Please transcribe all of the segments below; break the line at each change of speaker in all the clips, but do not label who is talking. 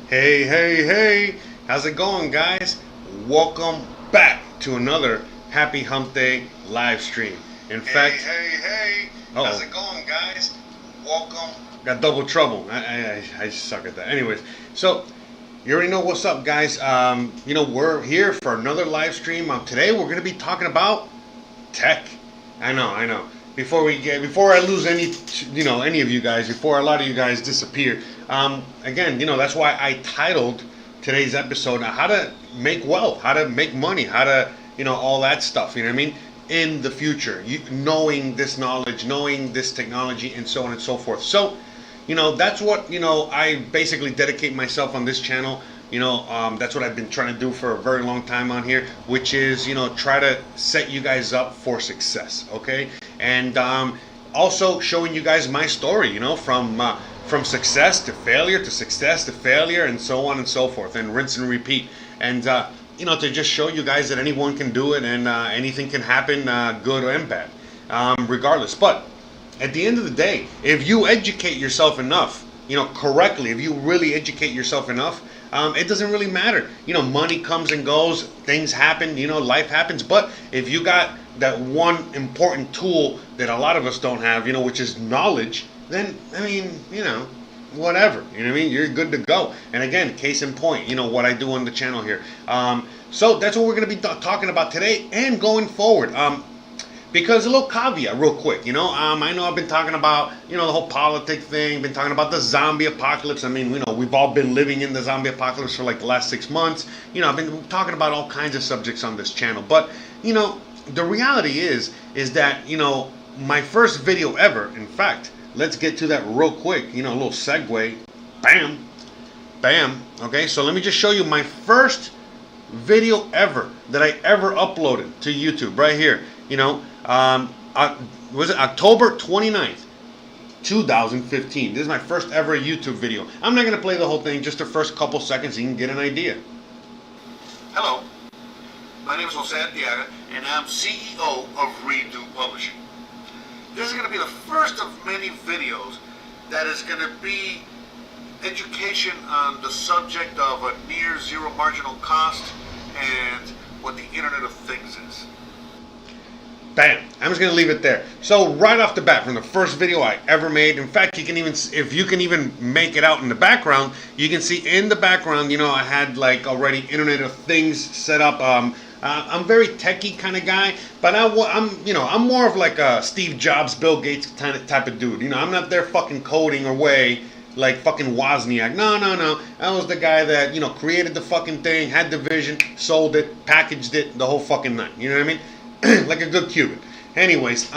Hey, hey, hey, how's it going, guys? Welcome back to another Happy Hump Day live stream. In fact,
hey, how's it going, guys? Welcome.
Got double trouble. I suck at that. Anyways, so you already know what's up, guys. We're here for another live stream. Today we're going to be talking about tech. I know. Before I lose any of you guys, before a lot of you guys disappear, again, that's why I titled today's episode how to make wealth, how to make money, how to, all that stuff, you know what I mean, in the future, knowing this knowledge, knowing this technology, and so on and so forth. So, that's what, I basically dedicate myself on this channel. That's what I've been trying to do for a very long time on here, which is, try to set you guys up for success, okay? And also showing you guys my story, from success to failure to success to failure, and so on and so forth, and rinse and repeat. And, to just show you guys that anyone can do it, and anything can happen, good and bad, regardless. But at the end of the day, if you educate yourself enough, correctly, if you really educate yourself enough, it doesn't really matter. Money comes and goes, things happen, life happens. But if you got that one important tool that a lot of us don't have, which is knowledge, then, whatever, you're good to go. And again, case in point, what I do on the channel here. So that's what we're going to be talking about today and going forward. Because a little caveat real quick, I know I've been talking about, the whole politic thing, been talking about the zombie apocalypse. I mean, we've all been living in the zombie apocalypse for like the last 6 months. I've been talking about all kinds of subjects on this channel. But, the reality is that, my first video ever, in fact, let's get to that real quick, a little segue, bam, okay? So let me just show you my first video ever that I ever uploaded to YouTube right here. Was it October 29th, 2015. This is my first ever YouTube video. I'm not going to play the whole thing, just the first couple seconds so you can get an idea.
Hello, my name is Jose Arteaga, and I'm CEO of Redo Publishing. This is going to be the first of many videos that is going to be education on the subject of a near zero marginal cost and what the Internet of Things is.
Bam! I'm just gonna leave it there. So right off the bat, from the first video I ever made, in fact, if you can even make it out in the background, you can see in the background, I had like already Internet of Things set up. I'm very techie kind of guy, but I'm more of like a Steve Jobs, Bill Gates type of dude. I'm not there fucking coding away like fucking Wozniak. No. I was the guy that, created the fucking thing, had the vision, sold it, packaged it, the whole fucking nine. You know what I mean? Like a good Cuban. Anyways,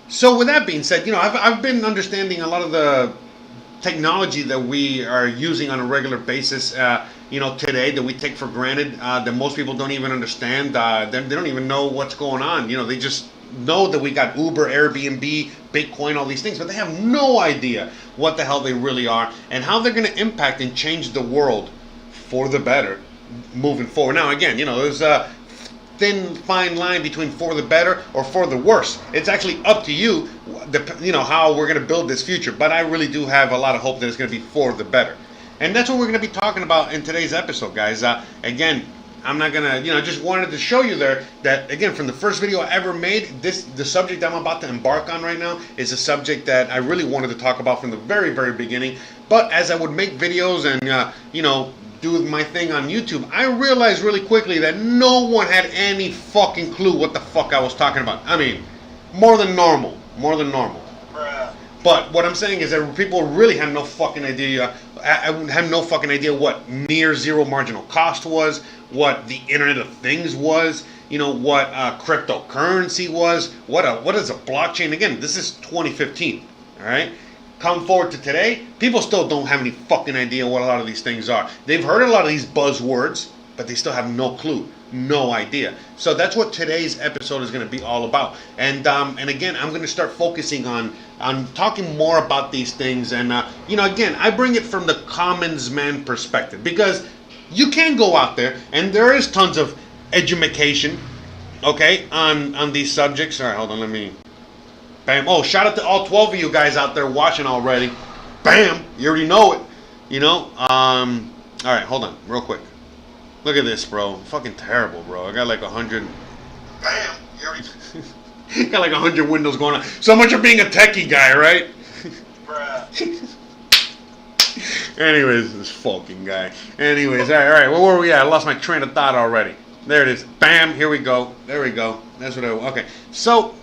so with that being said, I've been understanding a lot of the technology that we are using on a regular basis, today, that we take for granted, that most people don't even understand. They don't even know what's going on. They just know that we got Uber, Airbnb, Bitcoin, all these things, but they have no idea what the hell they really are and how they're going to impact and change the world for the better moving forward. Now, again, there's a thin, fine line between for the better or for the worse. It's actually up to you, how we're going to build this future. But I really do have a lot of hope that it's going to be for the better. And that's what we're going to be talking about in today's episode, guys. Again, I'm not going to, just wanted to show you there that, again, from the first video I ever made, the subject I'm about to embark on right now is a subject that I really wanted to talk about from the very, very beginning. But as I would make videos and, do my thing on YouTube, I realized really quickly that no one had any fucking clue what the fuck I was talking about. I mean, more than normal.
Bruh.
But what I'm saying is that people really had no fucking idea. I had no fucking idea what near zero marginal cost was, what the Internet of Things was, what cryptocurrency was, what is a blockchain. Again, this is 2015, all right? Come forward to today, people still don't have any fucking idea what a lot of these things are. They've heard a lot of these buzzwords, but they still have no clue, no idea. So that's what today's episode is going to be all about. And again, I'm going to start focusing on talking more about these things. And again, I bring it from the commons man perspective, because you can go out there and there is tons of education, okay, on these subjects. All right, hold on, let me. Bam. Oh, shout out to all 12 of you guys out there watching already. Bam. You already know it. All right, hold on, real quick. Look at this, bro. Fucking terrible, bro. I got like 100.
Bam!
Got like 100 windows going on. So much for being a techie guy, right?
Bruh.
Anyways, this fucking guy. Anyways, all right. Where were we at? I lost my train of thought already. There it is. Bam. Here we go. There we go. That's what okay. So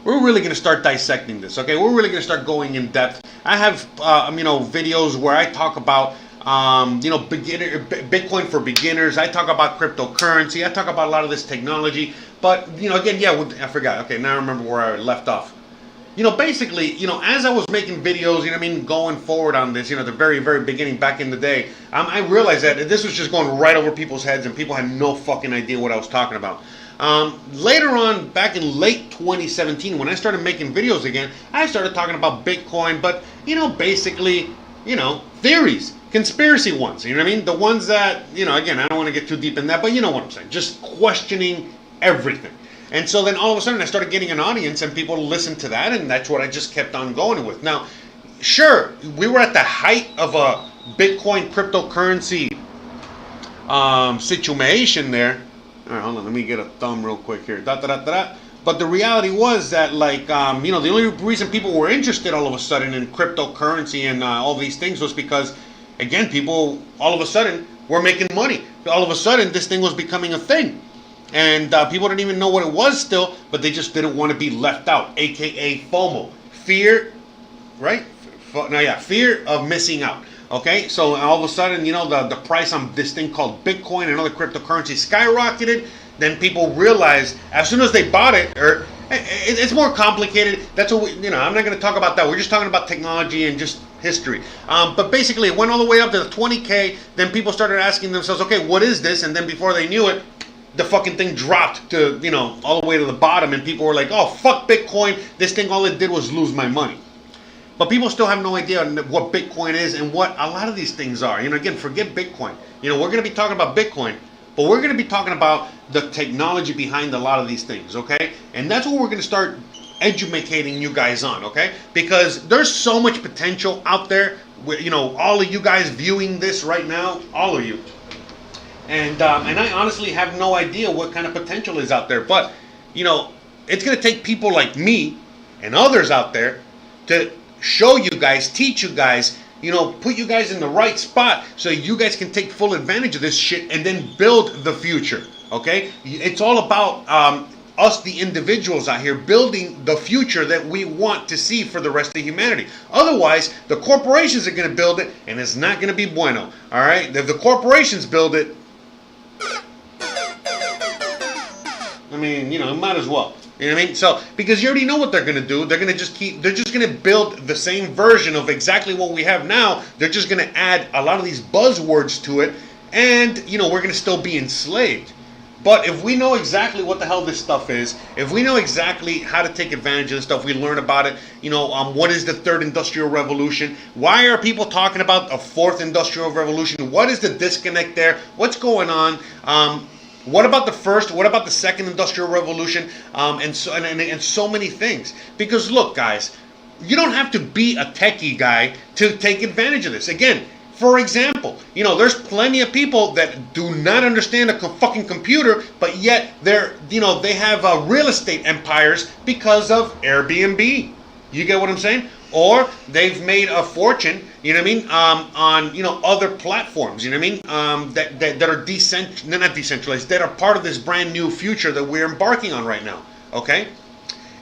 we're really going to start dissecting this. Okay, we're really going to start going in depth. I have videos where I talk about Bitcoin for beginners. I talk about cryptocurrency. I talk about a lot of this technology. But again, I forgot. Okay, now I remember where I left off. Basically, as I was making videos, going forward on this, the very, very beginning back in the day, I realized that this was just going right over people's heads and people had no fucking idea what I was talking about. Later on, back in late 2017, when I started making videos again, I started talking about Bitcoin, but, basically, theories, conspiracy ones, The ones that, again, I don't want to get too deep in that, but you know what I'm saying, just questioning everything. And so then all of a sudden I started getting an audience and people listened to that, and that's what I just kept on going with. Now, sure, we were at the height of a Bitcoin cryptocurrency situation there. All right, hold on, let me get a thumb real quick here. But the reality was that, the only reason people were interested all of a sudden in cryptocurrency and all these things was because, again, people all of a sudden were making money. All of a sudden, this thing was becoming a thing. And people didn't even know what it was still, but they just didn't want to be left out, aka FOMO. Fear, right? Fear of missing out. Okay, so all of a sudden, the price on this thing called Bitcoin and other cryptocurrencies skyrocketed. Then people realized as soon as they bought it, or it's more complicated. That's what I'm not going to talk about that. We're just talking about technology and just history. But basically, it went all the way up to the 20K. Then people started asking themselves, okay, what is this? And then before they knew it, the fucking thing dropped to, all the way to the bottom, and people were like, oh, fuck Bitcoin. This thing, all it did was lose my money. But people still have no idea what Bitcoin is and what a lot of these things are. Again, forget Bitcoin. We're going to be talking about Bitcoin, but we're going to be talking about the technology behind a lot of these things, okay? And that's what we're going to start educating you guys on, okay? Because there's so much potential out there. All of you guys viewing this right now, all of you. And I honestly have no idea what kind of potential is out there. But, it's going to take people like me and others out there to show you guys, teach you guys, put you guys in the right spot so you guys can take full advantage of this shit and then build the future, okay? It's all about us, the individuals out here, building the future that we want to see for the rest of humanity. Otherwise, the corporations are going to build it, and it's not going to be bueno, all right? If the corporations build it, it might as well. You know what I mean? So, because you already know what they're going to do. They're going to they're just going to build the same version of exactly what we have now. They're just going to add a lot of these buzzwords to it. And, we're going to still be enslaved. But if we know exactly what the hell this stuff is, if we know exactly how to take advantage of this stuff, we learn about it, what is the third industrial revolution? Why are people talking about a fourth industrial revolution? What is the disconnect there? What's going on? What about the first? What about the second industrial revolution? And so many things. Because look, guys, you don't have to be a techie guy to take advantage of this. Again, for example, there's plenty of people that do not understand a fucking computer, but yet they have real estate empires because of Airbnb. You get what I'm saying? Or they've made a fortune, on other platforms, that are not decentralized, that are part of this brand new future that we're embarking on right now. Okay,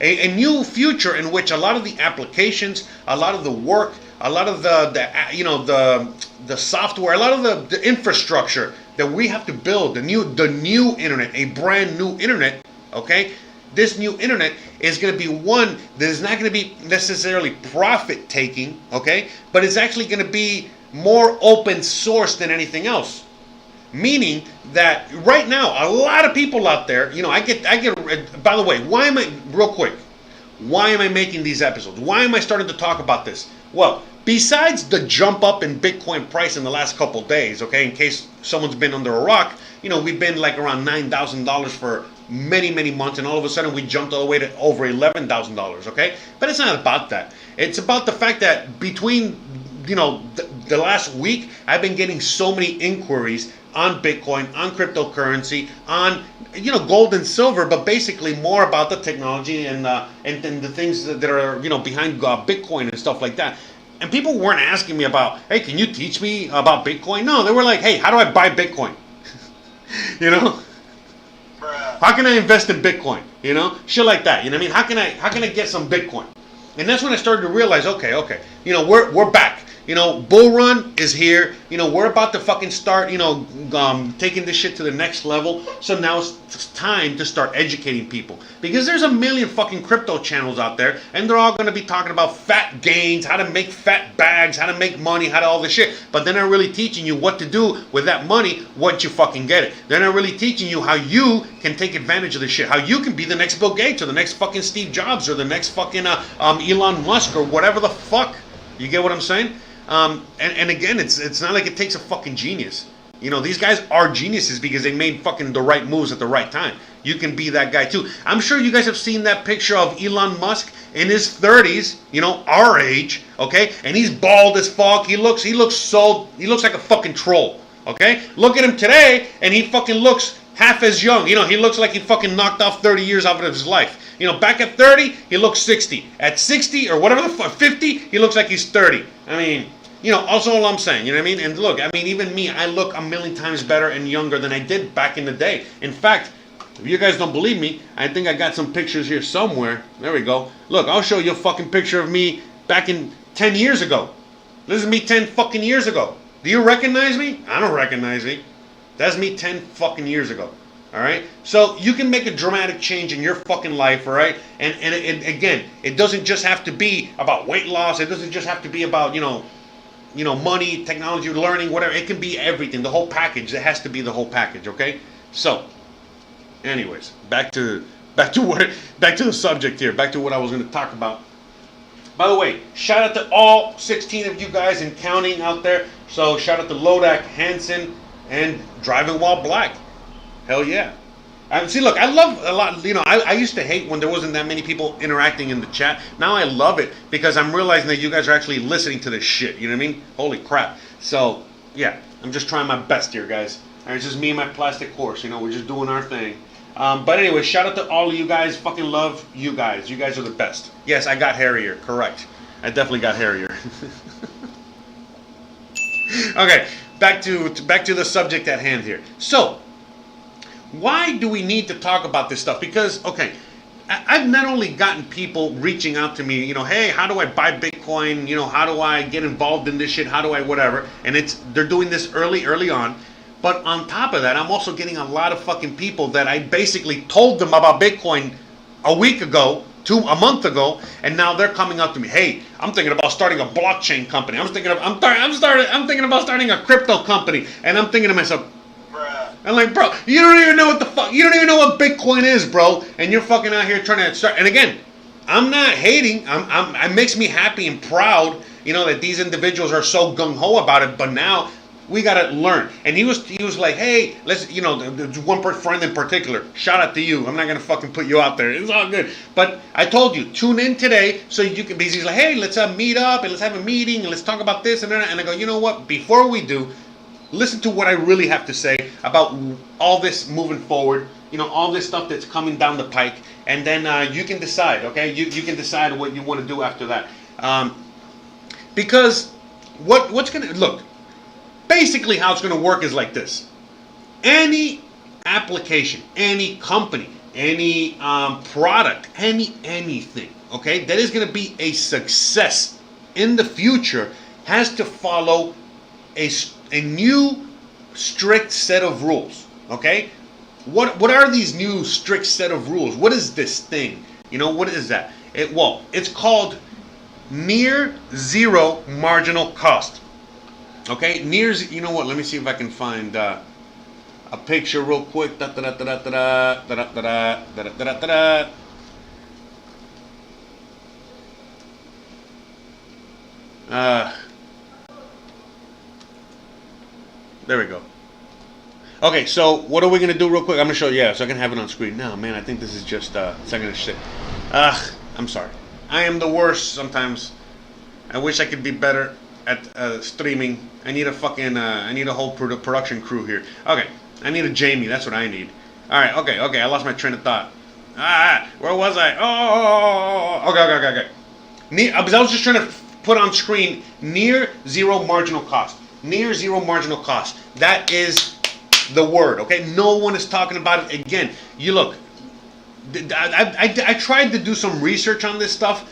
a new future in which a lot of the applications, a lot of the work, a lot of the software, a lot of the infrastructure that we have to build, the new internet, a brand new internet. Okay. This new internet is going to be one that is not going to be necessarily profit-taking, okay? But it's actually going to be more open source than anything else. Meaning that right now, a lot of people out there, I get. By the way, real quick, why am I making these episodes? Why am I starting to talk about this? Well, besides the jump up in Bitcoin price in the last couple days, okay, in case someone's been under a rock, we've been like around $9,000 for many months, and all of a sudden we jumped all the way to over $11,000, okay? But it's not about that. It's about the fact that between the last week, I've been getting so many inquiries on Bitcoin, on cryptocurrency, on gold and silver, but basically more about the technology and the things that are behind Bitcoin and stuff like that. And people weren't asking me about, hey, can you teach me about Bitcoin? No, they were like, hey, how do I buy Bitcoin? How can I invest in Bitcoin? Shit like that. You know what I mean? How can I get some Bitcoin? And that's when I started to realize, okay, we're back. Bull run is here. We're about to fucking start, taking this shit to the next level. So now it's time to start educating people. Because there's a million fucking crypto channels out there, and they're all going to be talking about fat gains, how to make fat bags, how to make money, how to all this shit. But they're not really teaching you what to do with that money once you fucking get it. They're not really teaching you how you can take advantage of this shit. How you can be the next Bill Gates or the next fucking Steve Jobs or the next fucking Elon Musk or whatever the fuck. You get what I'm saying? And again, it's not like it takes a fucking genius. These guys are geniuses because they made fucking the right moves at the right time. You can be that guy too. I'm sure you guys have seen that picture of Elon Musk in his 30s, our age, okay? And he's bald as fuck. He looks like a fucking troll, okay? Look at him today, and he fucking looks half as young. He looks like he fucking knocked off 30 years out of his life. Back at 30, he looks 60. At 60 or whatever the fuck, 50, he looks like he's 30. I mean, also all I'm saying, you know what I mean? And look, I mean, even me, I look a million times better and younger than I did back in the day. In fact, if you guys don't believe me, I think I got some pictures here somewhere. There we go. Look, I'll show you a fucking picture of me back in 10 years ago. This is me 10 fucking years ago. Do you recognize me? I don't recognize me. That's me 10 fucking years ago. All right, so you can make a dramatic change in your fucking life, all right? And again, it doesn't just have to be about weight loss. It doesn't just have to be about money, technology, learning, whatever. It can be everything, the whole package. It has to be the whole package, okay? So, anyways, back to the subject here. Back to what I was going to talk about. By the way, shout out to all 16 of you guys and counting out there. So shout out to Lodak, Hansen, and Driving While Black. Hell yeah. See, look, I love a lot, I used to hate when there wasn't that many people interacting in the chat. Now I love it because I'm realizing that you guys are actually listening to this shit. You know what I mean? Holy crap. So, yeah, I'm just trying my best here, guys. And it's just me and my plastic horse. We're just doing our thing. But anyway, shout out to all of you guys. Fucking love you guys. You guys are the best. Yes, I got hairier. Correct. I definitely got hairier. Okay, back to the subject at hand here. So, why do we need to talk about this stuff? Because, okay, I've not only gotten people reaching out to me, hey, how do I buy Bitcoin? How do I get involved in this shit? How do I whatever? And they're doing this early on. But on top of that, I'm also getting a lot of fucking people that I basically told them about Bitcoin a week ago, a month ago, and now they're coming up to me. Hey, I'm thinking about starting a blockchain company. I'm thinking about starting a crypto company, and I'm thinking to myself, I'm like, bro, you don't even know what the fuck, you don't even know what Bitcoin is, bro, and you're fucking out here trying to start. And again, I'm not hating. It makes me happy and proud, that these individuals are so gung ho about it. But now we gotta learn. And he was like, hey, let's, there's one friend in particular. Shout out to you. I'm not gonna fucking put you out there. It's all good. But I told you, tune in today so you can. He's like, hey, let's meet up and let's have a meeting and let's talk about this and that. And I go, you know what? Before we do, listen to what I really have to say about all this moving forward, all this stuff that's coming down the pike, and then you can decide, okay? You can decide what you want to do after that. Because what's going to, look, basically how it's going to work is like this. Any application, any company, any product, anything, okay, that is going to be a success in the future has to follow a new strict set of rules, okay? What are these new strict set of rules? What is this thing? What is that? It's called Near Zero Marginal Cost. Okay, you know what? Let me see if I can find a picture real quick. There we go. Okay, so what are we going to do real quick? I'm going to show you, so I can have it on screen. No, man, I think this is just a second of shit. I'm sorry. I am the worst sometimes. I wish I could be better at streaming. I need a fucking, I need a whole production crew here. Okay, I need a Jamie. That's what I need. All right, okay. I lost my train of thought. Where was I? Okay. I was just trying to put on screen Near Zero Marginal Cost. Near Zero Marginal Cost. That is the word, okay? No one is talking about it. Again, you look, I tried to do some research on this stuff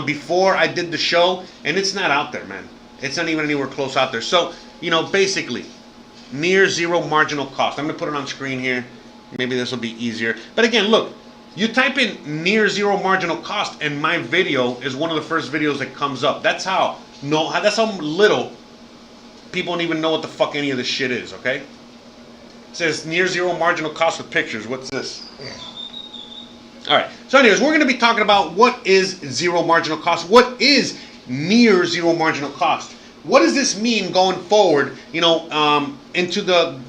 before I did the show, and it's not out there, man. It's not even anywhere close out there. So, basically, Near Zero Marginal Cost. I'm going to put it on screen here. Maybe this will be easier. But again, look, you type in Near Zero Marginal Cost, and my video is one of the first videos that comes up. That's how little people don't even know what the fuck any of this shit is, okay? It says Near Zero Marginal Cost with pictures. What's this? Alright, so anyways, we're going to be talking about what is zero marginal cost. What is near zero marginal cost? What does this mean going forward, into the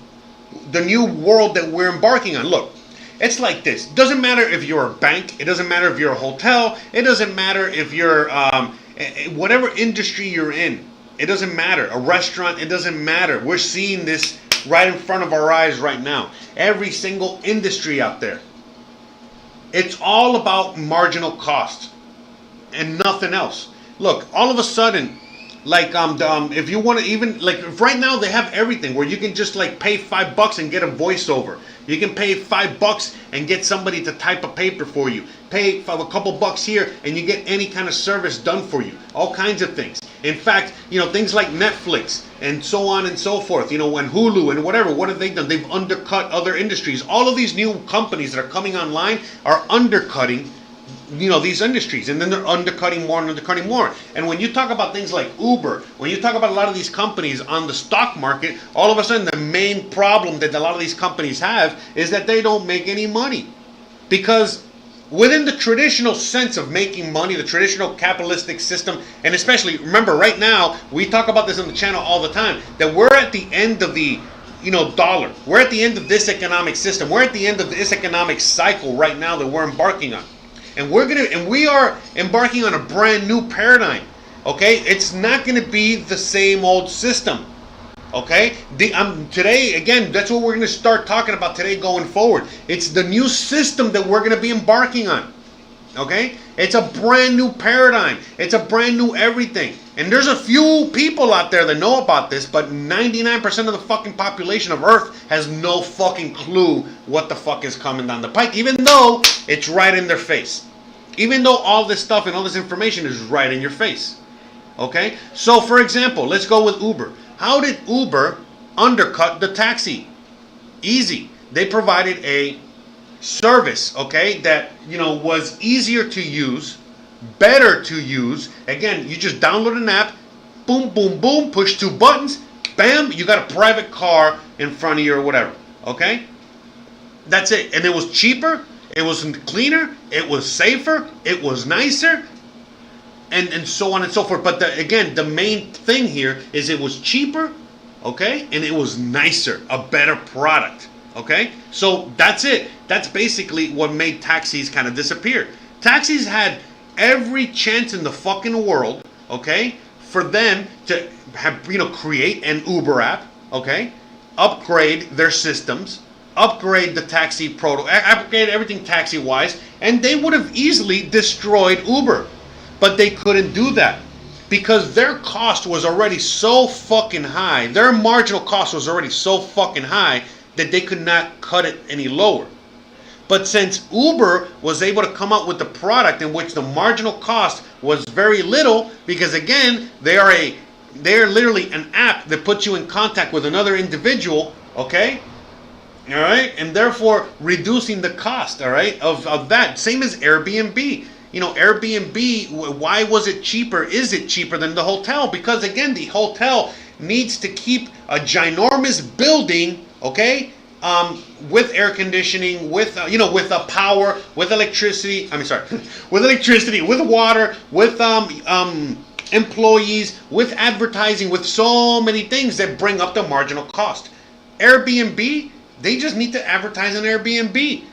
new world that we're embarking on? Look, it's like this. It doesn't matter if you're a bank. It doesn't matter if you're a hotel. It doesn't matter if you're whatever industry you're in. It doesn't matter. A restaurant, it doesn't matter. We're seeing this right in front of our eyes right now. Every single industry out there. It's all about marginal cost and nothing else. Look, all of a sudden, like if you want to even if right now they have everything where you can just pay $5 and get a voiceover. You can pay $5 and get somebody to type a paper for you. Pay a couple bucks here and you get any kind of service done for you. All kinds of things. In fact, things like Netflix and so on and so forth, and Hulu and whatever, what have they done? They've undercut other industries. All of these new companies that are coming online are undercutting these industries, and then they're undercutting more and undercutting more. And when you talk about things like Uber, when you talk about a lot of these companies on the stock market, all of a sudden the main problem that a lot of these companies have is that they don't make any money. Because within the traditional sense of making money, the traditional capitalistic system, and especially, remember right now, we talk about this on the channel all the time, that we're at the end of the dollar. We're at the end of this economic system. We're at the end of this economic cycle right now that we're embarking on. And we are embarking on a brand new paradigm. Okay? It's not going to be the same old system. Okay? Today, again, that's what we're going to start talking about today going forward. It's the new system that we're going to be embarking on. Okay? It's a brand new paradigm. It's a brand new everything. And there's a few people out there that know about this, but 99% of the fucking population of Earth has no fucking clue what the fuck is coming down the pike, even though it's right in their face. Even though all this stuff and all this information is right in your face. Okay? So, for example, let's go with Uber. How did Uber undercut the taxi? Easy. They provided a service, okay, that, was easier to use, better to use. Again, you just download an app, boom, boom, boom, push 2 buttons, bam, you got a private car in front of you or whatever, okay? That's it. And it was cheaper, it was cleaner, it was safer, it was nicer, and so on and so forth. But again, the main thing here is it was cheaper, okay, and it was nicer, a better product, okay? So that's it. That's basically what made taxis kind of disappear. Taxis had every chance in the fucking world, okay, for them to have, create an Uber app, okay, upgrade their systems, upgrade the taxi upgrade everything taxi-wise, and they would have easily destroyed Uber. But they couldn't do that because their cost was already so fucking high. Their marginal cost was already so fucking high that they could not cut it any lower. But since Uber was able to come up with the product in which the marginal cost was very little, because again, they are literally an app that puts you in contact with another individual, okay? All right? And therefore reducing the cost, all right, of that. Same as Airbnb. Airbnb, why was it cheaper? Is it cheaper than the hotel? Because again, the hotel needs to keep a ginormous building, okay, with air conditioning, with power, with electricity. With electricity, with water, with employees, with advertising, with so many things that bring up the marginal cost. Airbnb, they just need to advertise on Airbnb,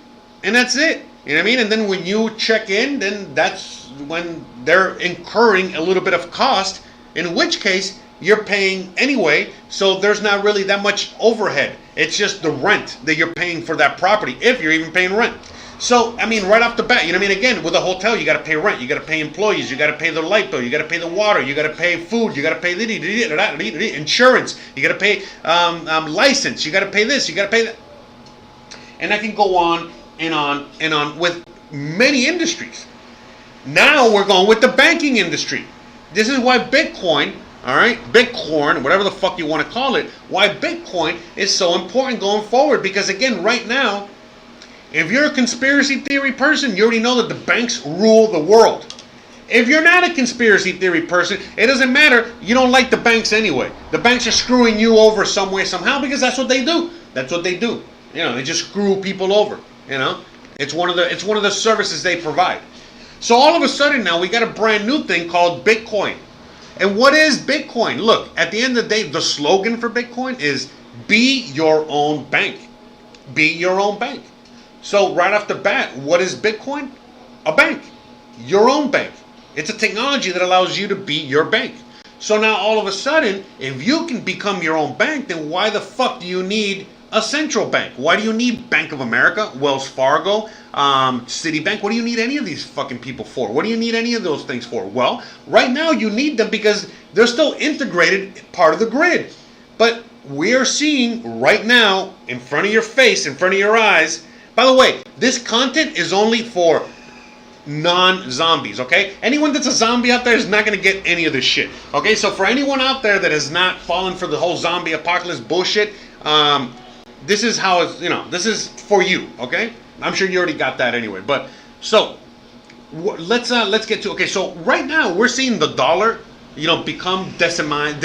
and that's it. You know what I mean? And then when you check in, then that's when they're incurring a little bit of cost, in which case you're paying anyway, so there's not really that much overhead. It's just the rent that you're paying for that property, if you're even paying rent. So, I mean, right off the bat, you know what I mean? Again, with a hotel, you got to pay rent, you got to pay employees, you got to pay the light bill, you got to pay the water, you got to pay food, you got to pay insurance, you got to pay license, you got to pay this, you got to pay that. And I can go on and on and on with many industries. Now we're going with the banking industry. This is why Bitcoin, all right, Bitcoin, whatever the fuck you want to call it, why Bitcoin is so important going forward. Because again, right now, if you're a conspiracy theory person, you already know that the banks rule the world. If you're not a conspiracy theory person, it doesn't matter. You don't like the banks anyway. The banks are screwing you over some way, somehow, because that's what they do. That's what they do. You know, they just screw people over. You know, it's one of the services they provide. So all of a sudden now we got a brand new thing called Bitcoin. And what is Bitcoin? Look, at the end of the day, the slogan for Bitcoin is be your own bank. Be your own bank. So right off the bat, what is Bitcoin? A bank. Your own bank. It's a technology that allows you to be your bank. So now all of a sudden, if you can become your own bank, then why the fuck do you need a central bank? Why do you need Bank of America, Wells Fargo, Citibank? What do you need any of these fucking people for? What do you need any of those things for? Well, right now you need them because they're still integrated part of the grid. But we are seeing right now, in front of your face, in front of your eyes. By the way, this content is only for non-zombies, okay? Anyone that's a zombie out there is not going to get any of this shit, okay? So for anyone out there that has not fallen for the whole zombie apocalypse bullshit, this is how it's, you know, this is for you, okay? I'm sure you already got that anyway. But so let's get to, okay, so right now we're seeing the dollar, you know, become decimated,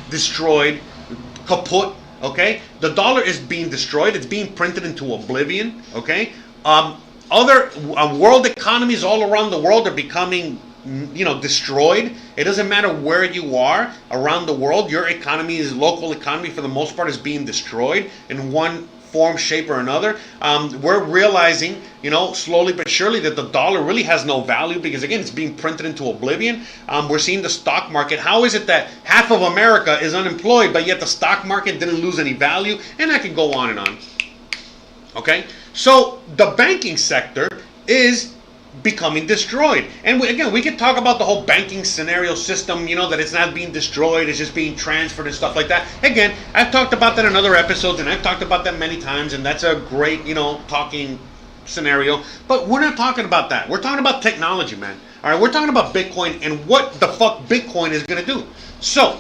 destroyed, kaput, okay? The dollar is being destroyed. It's being printed into oblivion, okay? Other world economies all around the world are becoming, you know, destroyed. It doesn't matter where you are around the world. Your economy is local economy for the most part is being destroyed in one form, shape, or another. We're realizing, you know, slowly but surely that the dollar really has no value because, again, it's being printed into oblivion. We're seeing the stock market. How is it that half of America is unemployed, but yet the stock market didn't lose any value? And I can go on and on. Okay? So the banking sector is becoming destroyed. And again, we could talk about the whole banking scenario system, you know, that it's not being destroyed, it's just being transferred and stuff like that. Again, I've talked about that in other episodes, and I've talked about that many times, and that's a great, you know, talking scenario. But we're not talking about that. We're talking about technology, man. All right, we're talking about Bitcoin and what the fuck Bitcoin is going to do. So,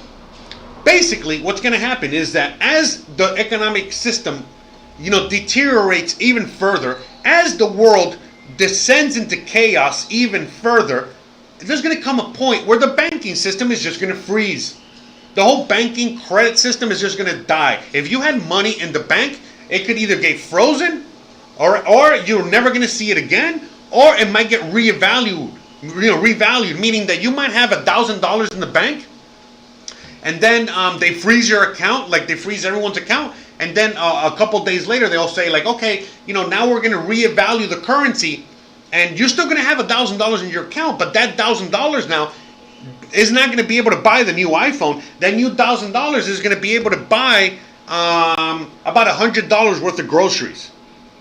basically, what's going to happen is that as the economic system, you know, deteriorates even further, as the world descends into chaos even further, there's going to come a point where the banking system is just going to freeze. The whole banking credit system is just going to die. If you had money in the bank, it could either get frozen, or you're never going to see it again, or it might get revalued, meaning that you might have $1,000 in the bank, and then they freeze your account, like they freeze everyone's account. And then a couple days later, they'll say like, okay, you know, now we're going to reevaluate the currency, and you're still going to have $1,000 in your account, but that $1,000 now is not going to be able to buy the new iPhone. That new $1,000 is going to be able to buy about $100 worth of groceries.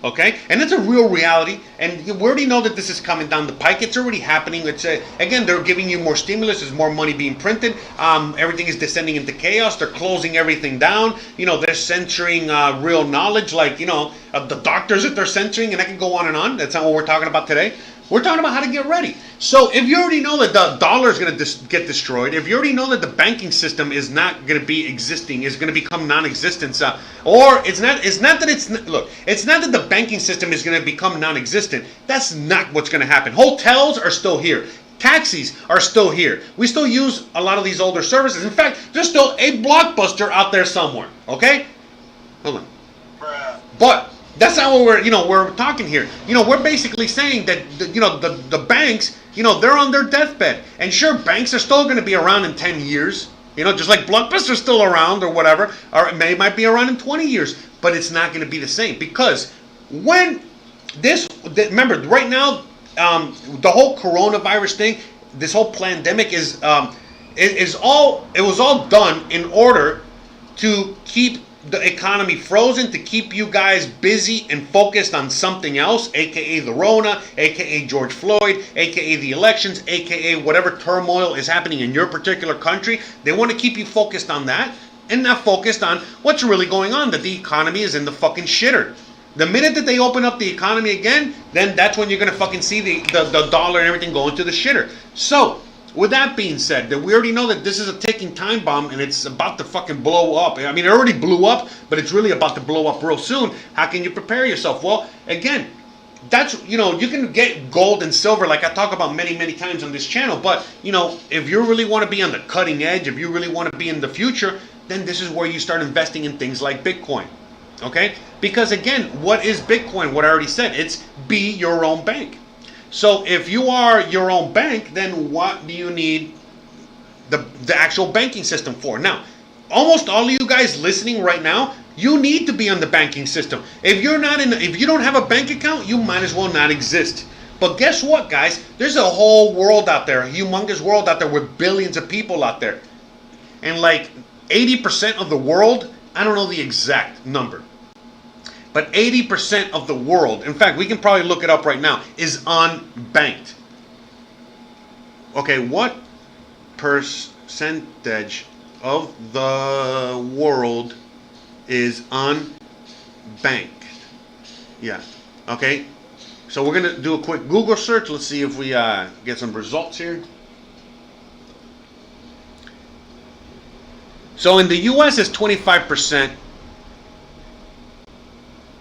Okay, and it's a real reality, and we already know that this is coming down the pike. It's already happening. It's again, they're giving you more stimulus. There's more money being printed. Everything is descending into chaos. They're closing everything down. You know, they're censoring real knowledge, like, you know, the doctors that they're censoring, and I can go on and on. That's not what we're talking about today. We're talking about how to get ready. So if you already know that the dollar is going to get destroyed, if you already know that the banking system is not going to be existing, is going to become non-existent, or it's not that the banking system is going to become non-existent. That's not what's going to happen. Hotels are still here. Taxis are still here. We still use a lot of these older services. In fact, there's still a Blockbuster out there somewhere. Okay? Hold on. But that's not what we're talking here. You know, we're basically saying that the banks, you know, they're on their deathbed. And sure, banks are still going to be around in 10 years. You know, just like Blockbuster's still around or whatever, or they might be around in 20 years, but it's not going to be the same, because when remember, right now, the whole coronavirus thing, this whole pandemic is it was all done in order to keep the economy frozen, to keep you guys busy and focused on something else, aka the Rona, aka George Floyd, aka the elections, aka whatever turmoil is happening in your particular country. They want to keep you focused on that and not focused on what's really going on, that the economy is in the fucking shitter. The minute that they open up the economy again, then that's when you're going to fucking see the dollar and everything go into the shitter. So, with that being said, that we already know that this is a ticking time bomb and it's about to fucking blow up. I mean, it already blew up, but it's really about to blow up real soon. How can you prepare yourself? Well, again, that's, you can get gold and silver like I talk about many, many times on this channel. But, if you really want to be on the cutting edge, if you really want to be in the future, then this is where you start investing in things like Bitcoin. Okay? Because again, what is Bitcoin? What I already said, it's be your own bank. So if you are your own bank, then what do you need the actual banking system for? Now, almost all of you guys listening right now, you need to be on the banking system. If you don't have a bank account, you might as well not exist. But guess what, guys? There's a whole world out there, a humongous world out there with billions of people out there. And like 80% of the world, I don't know the exact number, but 80% of the world, in fact, we can probably look it up right now, is unbanked. Okay, what percentage of the world is unbanked? Yeah, okay. So we're going to do a quick Google search. Let's see if we get some results here. So in the U.S. it's 25%.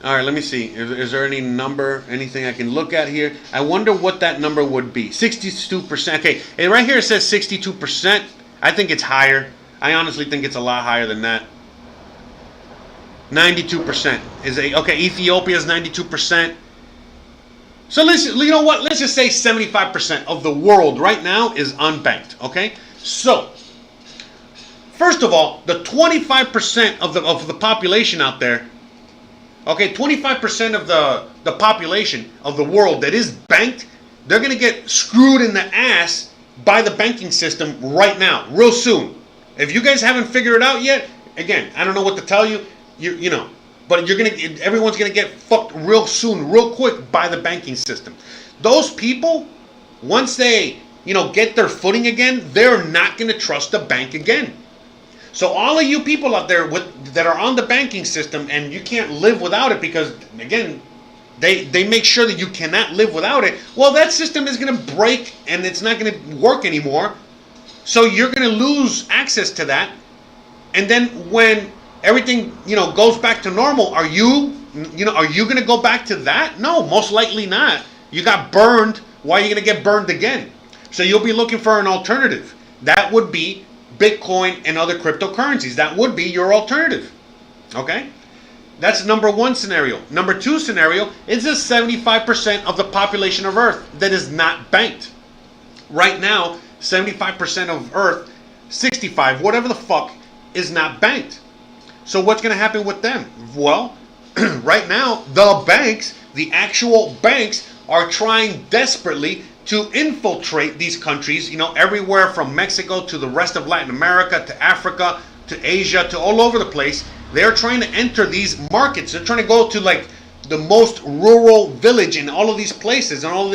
All right, let me see. Is there any number, anything I can look at here? I wonder what that number would be. 62%. Okay, and right here it says 62%. I think it's higher. I honestly think it's a lot higher than that. 92% okay. Ethiopia is 92%. So you know what? Let's just say 75% of the world right now is unbanked. Okay, so first of all, the 25% of the population out there. Okay, 25% of the population of the world that is banked, they're going to get screwed in the ass by the banking system right now, real soon. If you guys haven't figured it out yet, again, I don't know what to tell you, but everyone's going to get fucked real soon, real quick by the banking system. Those people, once they, get their footing again, they're not going to trust the bank again. So all of you people out there that are on the banking system and you can't live without it because, again, they make sure that you cannot live without it. Well, that system is going to break and it's not going to work anymore. So you're going to lose access to that. And then when everything, goes back to normal, are you going to go back to that? No, most likely not. You got burned. Why are you going to get burned again? So you'll be looking for an alternative. That would be Bitcoin and other cryptocurrencies. That would be your alternative. Okay? That's number one scenario. Number two scenario is the 75% of the population of Earth that is not banked. Right now, 75% of Earth, 65, whatever the fuck, is not banked. So what's going to happen with them? Well, right now, the banks, the actual banks, are trying desperately to infiltrate these countries, everywhere from Mexico to the rest of Latin America, to Africa, to Asia, to all over the place. They're trying to enter these markets. They're trying to go to like the most rural village in all of these places and all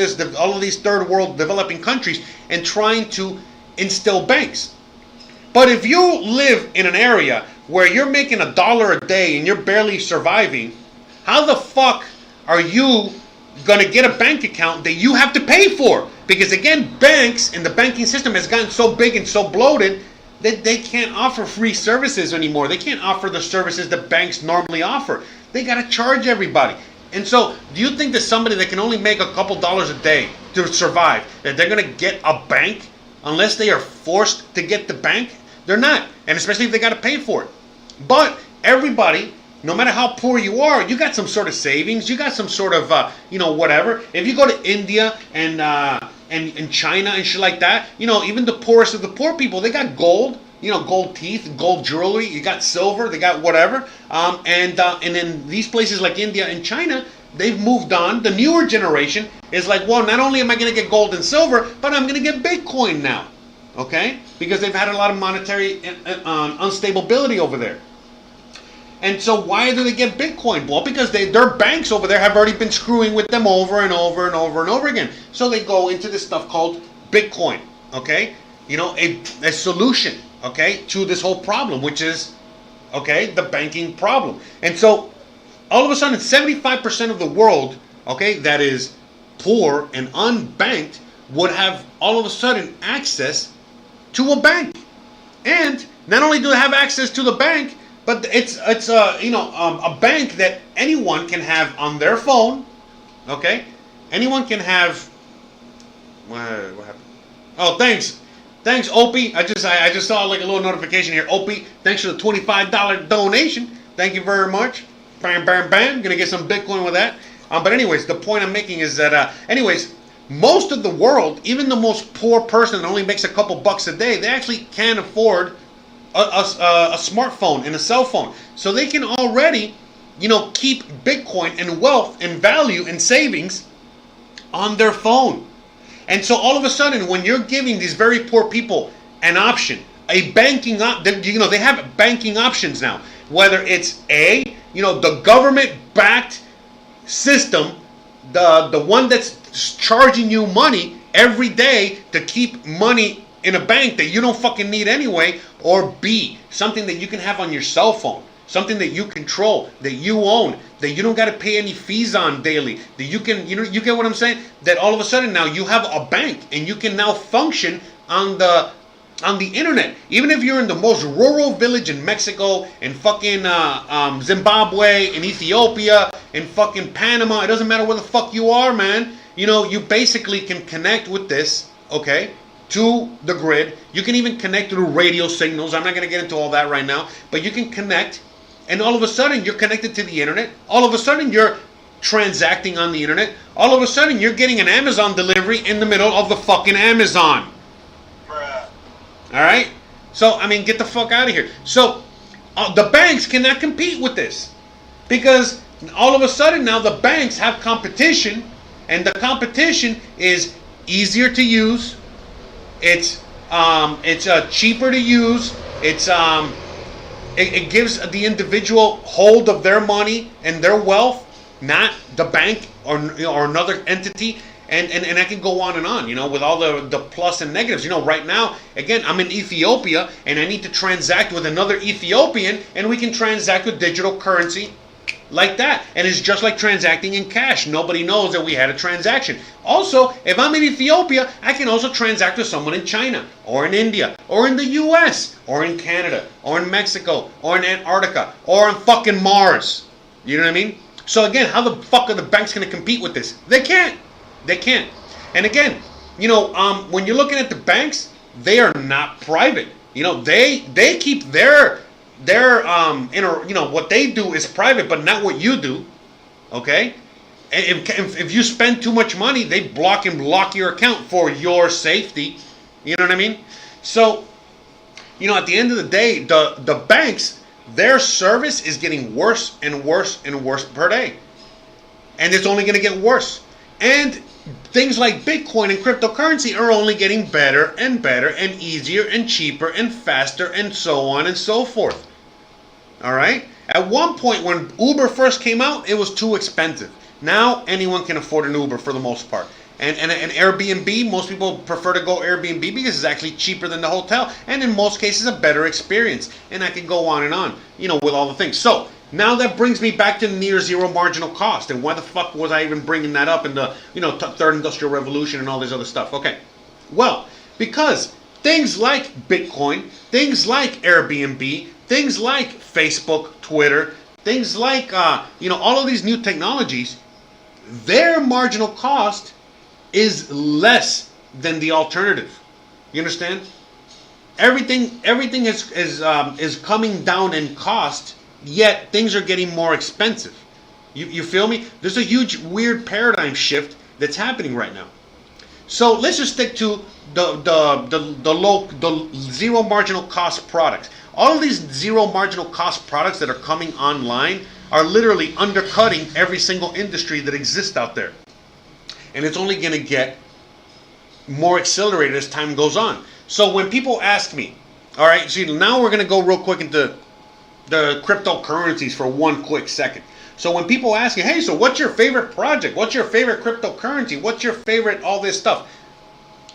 of these third world developing countries and trying to instill banks. But if you live in an area where you're making $1 a day and you're barely surviving, how the fuck are you going to get a bank account that you have to pay for? Because again, banks and the banking system has gotten so big and so bloated that they can't offer free services anymore. They can't offer the services that banks normally offer. They got to charge everybody. And so, do you think that somebody that can only make a couple dollars a day to survive, that they're going to get a bank unless they are forced to get the bank? They're not. And especially if they got to pay for it. But everybody, no matter how poor you are, you got some sort of savings. You got some sort of, whatever. If you go to India and China and shit like that, even the poorest of the poor people, they got gold, gold teeth, gold jewelry. You got silver. They got whatever. And in these places like India and China, they've moved on. The newer generation is like, well, not only am I going to get gold and silver, but I'm going to get Bitcoin now. okay? Because they've had a lot of monetary unstability over there. And so why do they get Bitcoin? Well, because their banks over there have already been screwing with them over and over and over and over again. So they go into this stuff called Bitcoin, okay? You know, a solution, okay, to this whole problem, which is, okay, the banking problem. And so all of a sudden, 75% of the world, okay, that is poor and unbanked would have all of a sudden access to a bank. And not only do they have access to the bank, but it's a bank that anyone can have on their phone, okay? Anyone can have. What happened? Oh, thanks, Opie. I just saw like a little notification here. Opie, thanks for the $25 donation. Thank you very much. Bam, bam, bam. Gonna get some Bitcoin with that. But anyways, the point I'm making is that most of the world, even the most poor person that only makes a couple bucks a day, they actually can't afford a smartphone and a cell phone. So they can already, keep Bitcoin and wealth and value and savings on their phone. And so all of a sudden, when you're giving these very poor people an option, a banking they have banking options now. Whether it's the government-backed system, the one that's charging you money every day to keep money in a bank that you don't fucking need anyway, or B, something that you can have on your cell phone, something that you control, that you own, that you don't got to pay any fees on daily, that you can, you get what I'm saying? That all of a sudden now you have a bank and you can now function on the internet. Even if you're in the most rural village in Mexico, in fucking Zimbabwe, in Ethiopia, in fucking Panama, it doesn't matter where the fuck you are, man. You basically can connect with this, okay, to the grid. You can even connect through radio signals. I'm not going to get into all that right now, but you can connect, and all of a sudden you're connected to the internet. All of a sudden you're transacting on the internet. All of a sudden you're getting an Amazon delivery in the middle of the fucking Amazon. All right? So, get the fuck out of here. So, the banks cannot compete with this. Because all of a sudden now the banks have competition, and the competition is easier to use. It's cheaper to use. It gives the individual hold of their money and their wealth, not the bank or another entity. And I can go on and on, with all the plus and negatives. Right now, again, I'm in Ethiopia, and I need to transact with another Ethiopian, and we can transact with digital currency like that. And it's just like transacting in cash. Nobody knows that we had a transaction. Also, if I'm in Ethiopia, I can also transact with someone in China, or in India, or in the US, or in Canada, or in Mexico, or in Antarctica, or on fucking Mars. You know what I mean? So again, how the fuck are the banks going to compete with this? They can't. They can't. And again, when you're looking at the banks, they are not private. They keep their what they do is private, but not what you do. Okay? And if you spend too much money, they block and lock your account for your safety. You know what I mean? So, at the end of the day, the banks, their service is getting worse and worse and worse per day. And it's only going to get worse. And things like Bitcoin and cryptocurrency are only getting better and better and easier and cheaper and faster and so on and so forth. All right? At one point when Uber first came out, it was too expensive. Now anyone can afford an Uber for the most part. And Airbnb, most people prefer to go Airbnb because it's actually cheaper than the hotel, and in most cases a better experience. And I can go on and on, with all the things. So now that brings me back to near zero marginal cost. And why the fuck was I even bringing that up in the, third industrial revolution and all this other stuff? Okay. Well, because things like Bitcoin, things like Airbnb, things like Facebook, Twitter, things like, all of these new technologies, their marginal cost is less than the alternative. You understand? Everything is coming down in cost, yet things are getting more expensive. You feel me? There's a huge weird paradigm shift that's happening right now. So let's just stick to the zero marginal cost products. All of these zero marginal cost products that are coming online are literally undercutting every single industry that exists out there. And it's only going to get more accelerated as time goes on. So when people ask me, all right, see, now we're going to go real quick into the cryptocurrencies for one quick second. So when people ask you, hey, so what's your favorite project? What's your favorite cryptocurrency? What's your favorite all this stuff?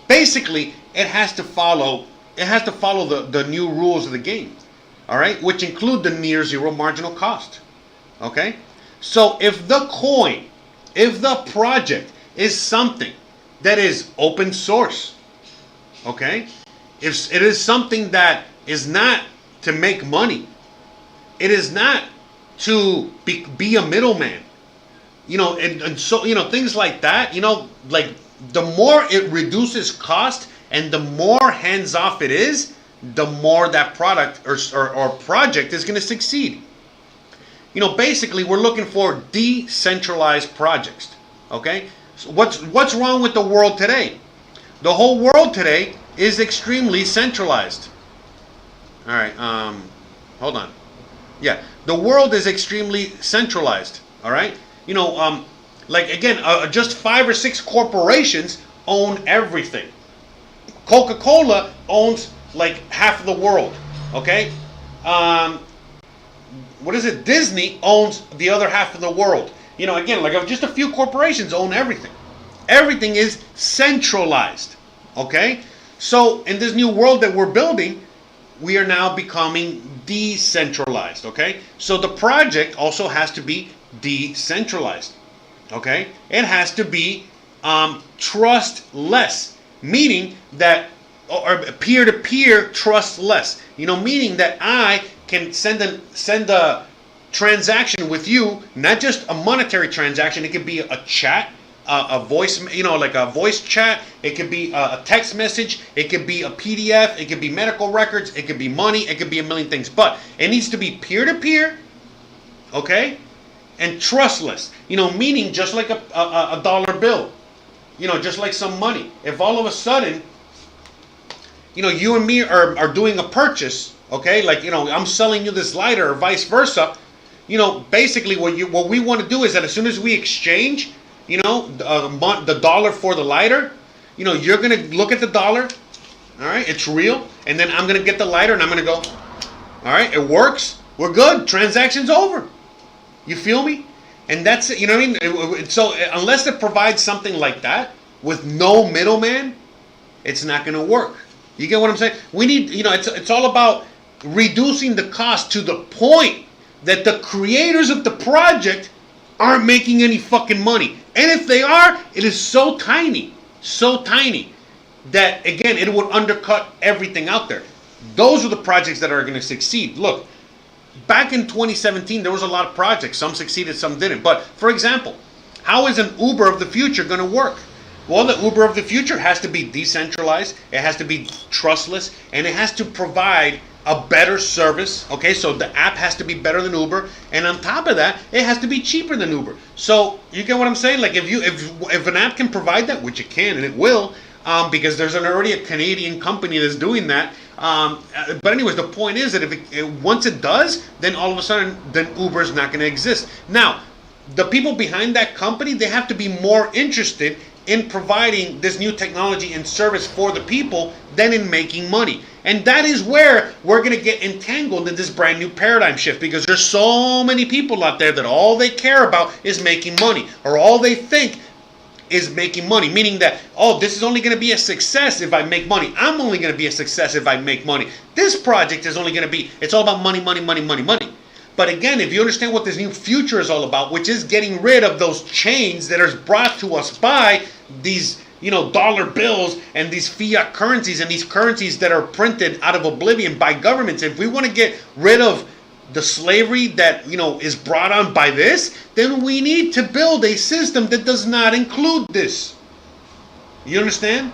Basically, it has to follow the new rules of the game. All right, which include the near zero marginal cost. Okay? So if the coin, if the project is something that is open source, okay? If it is something that is not to make money, it is not to be a middleman, and so, things like that, like the more it reduces cost and the more hands-off it is, the more that product or project is going to succeed. Basically we're looking for decentralized projects, okay? So what's wrong with the world today? The whole world today is extremely centralized. All right, hold on. Yeah, the world is extremely centralized. All right, like again, just 5 or 6 corporations own everything. Coca-Cola owns like half of the world. Okay, what is it? Disney owns the other half of the world. Again, like just a few corporations own everything. Everything is centralized. Okay, so in this new world that we're building, we are now becoming decentralized. Okay, so the project also has to be decentralized. Okay, it has to be trustless, meaning that, or peer-to-peer trustless. Meaning that I can send a transaction with you, not just a monetary transaction. It could be a chat, a voice, like a voice chat. It could be a text message. It could be a PDF. It could be medical records. It could be money. It could be a million things. But it needs to be peer-to-peer, okay, and trustless. Meaning just like a dollar bill. Just like some money. If all of a sudden, you and me are doing a purchase, okay, like, I'm selling you this lighter or vice versa, basically what we want to do is that as soon as we exchange, the dollar for the lighter, you're going to look at the dollar, all right, it's real, and then I'm going to get the lighter and I'm going to go, all right, it works, we're good, transaction's over. You feel me? And that's it, what I mean? So unless it provides something like that with no middleman, it's not going to work. You get what I'm saying? We need, it's all about reducing the cost to the point that the creators of the project aren't making any fucking money. And if they are, it is so tiny that, again, it would undercut everything out there. Those are the projects that are going to succeed. Look, back in 2017, there was a lot of projects. Some succeeded, some didn't. But, for example, how is an Uber of the future going to work? Well, the Uber of the future has to be decentralized, it has to be trustless, and it has to provide a better service. Okay, so the app has to be better than Uber, and on top of that, it has to be cheaper than Uber. So you get what I'm saying? Like if an app can provide that, which it can and it will, because there's already a Canadian company that's doing that. But anyways, the point is that once it does, then all of a sudden, then Uber's not going to exist. Now, the people behind that company, they have to be more interested in providing this new technology and service for the people than in making money. And that is where we're going to get entangled in this brand new paradigm shift, because there's so many people out there that all they care about is making money, or all they think is making money, meaning that, oh, this is only going to be a success if I make money. I'm only going to be a success if I make money. This project is only going to be, it's all about money, money, money, money, money. But again, if you understand what this new future is all about, which is getting rid of those chains that are brought to us by these, dollar bills and these fiat currencies and these currencies that are printed out of oblivion by governments. If we want to get rid of the slavery that, is brought on by this, then we need to build a system that does not include this. You understand?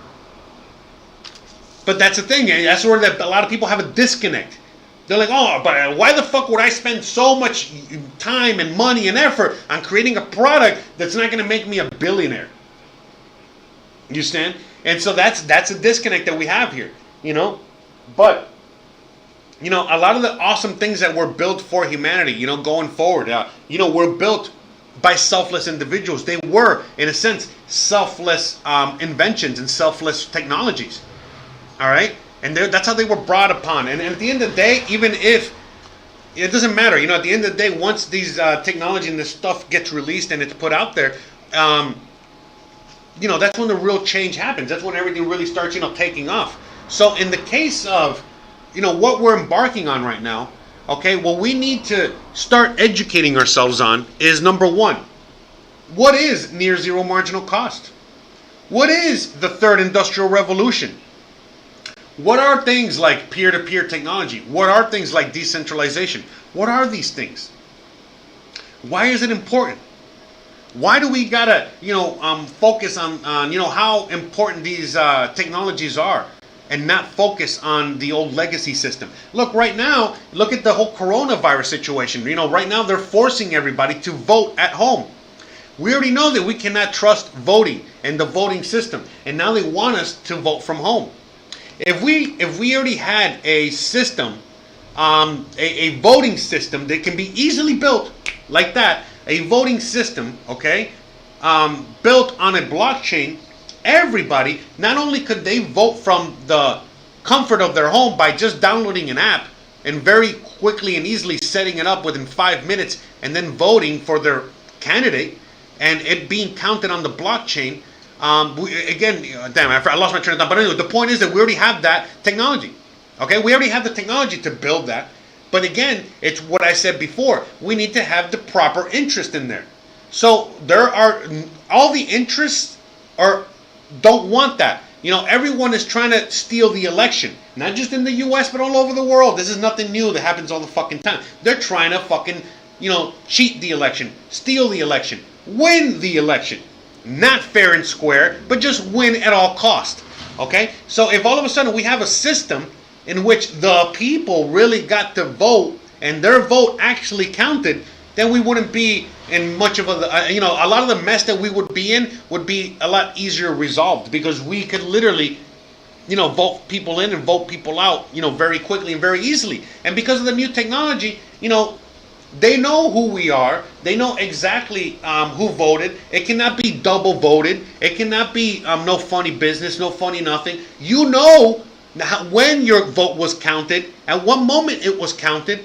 But that's the thing. That's where a lot of people have a disconnect. They're like, oh, but why the fuck would I spend so much time and money and effort on creating a product that's not going to make me a billionaire? You understand? And so that's a disconnect that we have here, But, a lot of the awesome things that were built for humanity, going forward, we're built by selfless individuals. They were, in a sense, selfless inventions and selfless technologies. All right? And that's how they were brought upon. And at the end of the day, even if, it doesn't matter, at the end of the day, once these technology and this stuff gets released and it's put out there, that's when the real change happens. That's when everything really starts, taking off. So in the case of, what we're embarking on right now, okay, what we need to start educating ourselves on is, number one, what is near zero marginal cost? What is the third industrial revolution? What are things like peer-to-peer technology? What are things like decentralization? What are these things? Why is it important? Why do we gotta, focus on how important these technologies are, and not focus on the old legacy system? Look, right now, look at the whole coronavirus situation. Right now they're forcing everybody to vote at home. We already know that we cannot trust voting and the voting system, and now they want us to vote from home. If we already had a system, a voting system that can be easily built like that, a voting system, okay, built on a blockchain, everybody, not only could they vote from the comfort of their home by just downloading an app and very quickly and easily setting it up within 5 minutes and then voting for their candidate and it being counted on the blockchain. I lost my train of thought. But anyway, the point is that we already have that technology. Okay, we already have the technology to build that. But again, it's what I said before. We need to have the proper interest in there. So there are all the interests don't want that. Everyone is trying to steal the election, not just in the U.S. but all over the world. This is nothing new that happens all the fucking time. They're trying to fucking cheat the election, steal the election, win the election. Not fair and square, but just win at all cost. Okay? So if all of a sudden we have a system in which the people really got to vote and their vote actually counted, then we wouldn't be in much of a lot of the mess that we would be in would be a lot easier resolved, because we could literally vote people in and vote people out very quickly and very easily. And because of the new technology, they know who we are. They know exactly who voted. It cannot be double voted. It cannot be no funny business, no funny nothing. When your vote was counted, at what moment it was counted.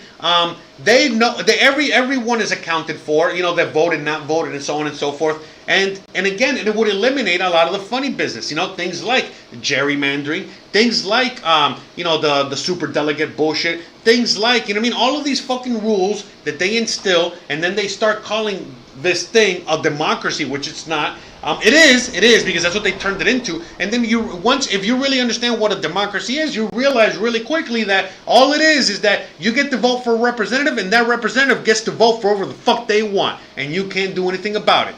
They know that everyone is accounted for. That voted, not voted, and so on and so forth. And again, it would eliminate a lot of the funny business. Things like gerrymandering, things like the super delegate bullshit, things like all of these fucking rules that they instill, and then they start calling this thing a democracy, which it's not. It is because that's what they turned it into. And then if you really understand what a democracy is, you realize really quickly that all it is that you get to vote for a representative, and that representative gets to vote for whoever the fuck they want, and you can't do anything about it.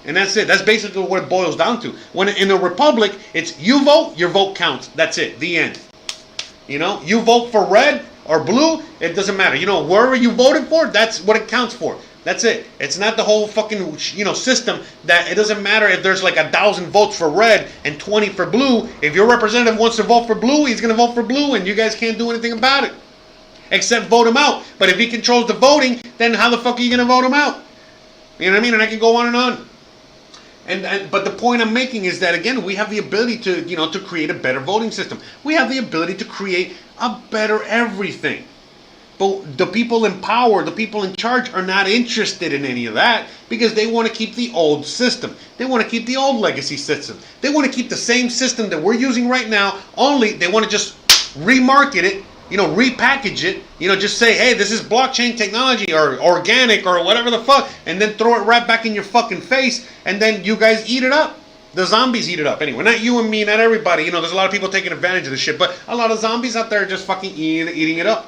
And that's it. That's basically what it boils down to. When in a republic, it's you vote, your vote counts. That's it. The end. You vote for red or blue, it doesn't matter. Wherever you voted for, that's what it counts for. That's it. It's not the whole fucking system that it doesn't matter if there's like 1,000 votes for red and 20 for blue. If your representative wants to vote for blue, he's going to vote for blue, and you guys can't do anything about it except vote him out. But if he controls the voting, then how the fuck are you going to vote him out? You know what I mean? And I can go on and on. But the point I'm making is that, again, we have the ability to to create a better voting system. We have the ability to create a better everything. But the people in power, the people in charge, are not interested in any of that, because they want to keep the old system. They want to keep the old legacy system. They want to keep the same system that we're using right now, only they want to just remarket it, repackage it, just say, hey, this is blockchain technology or organic or whatever the fuck, and then throw it right back in your fucking face, and then you guys eat it up. The zombies eat it up. Anyway, not you and me, not everybody. There's a lot of people taking advantage of this shit, but a lot of zombies out there are just fucking eating it up.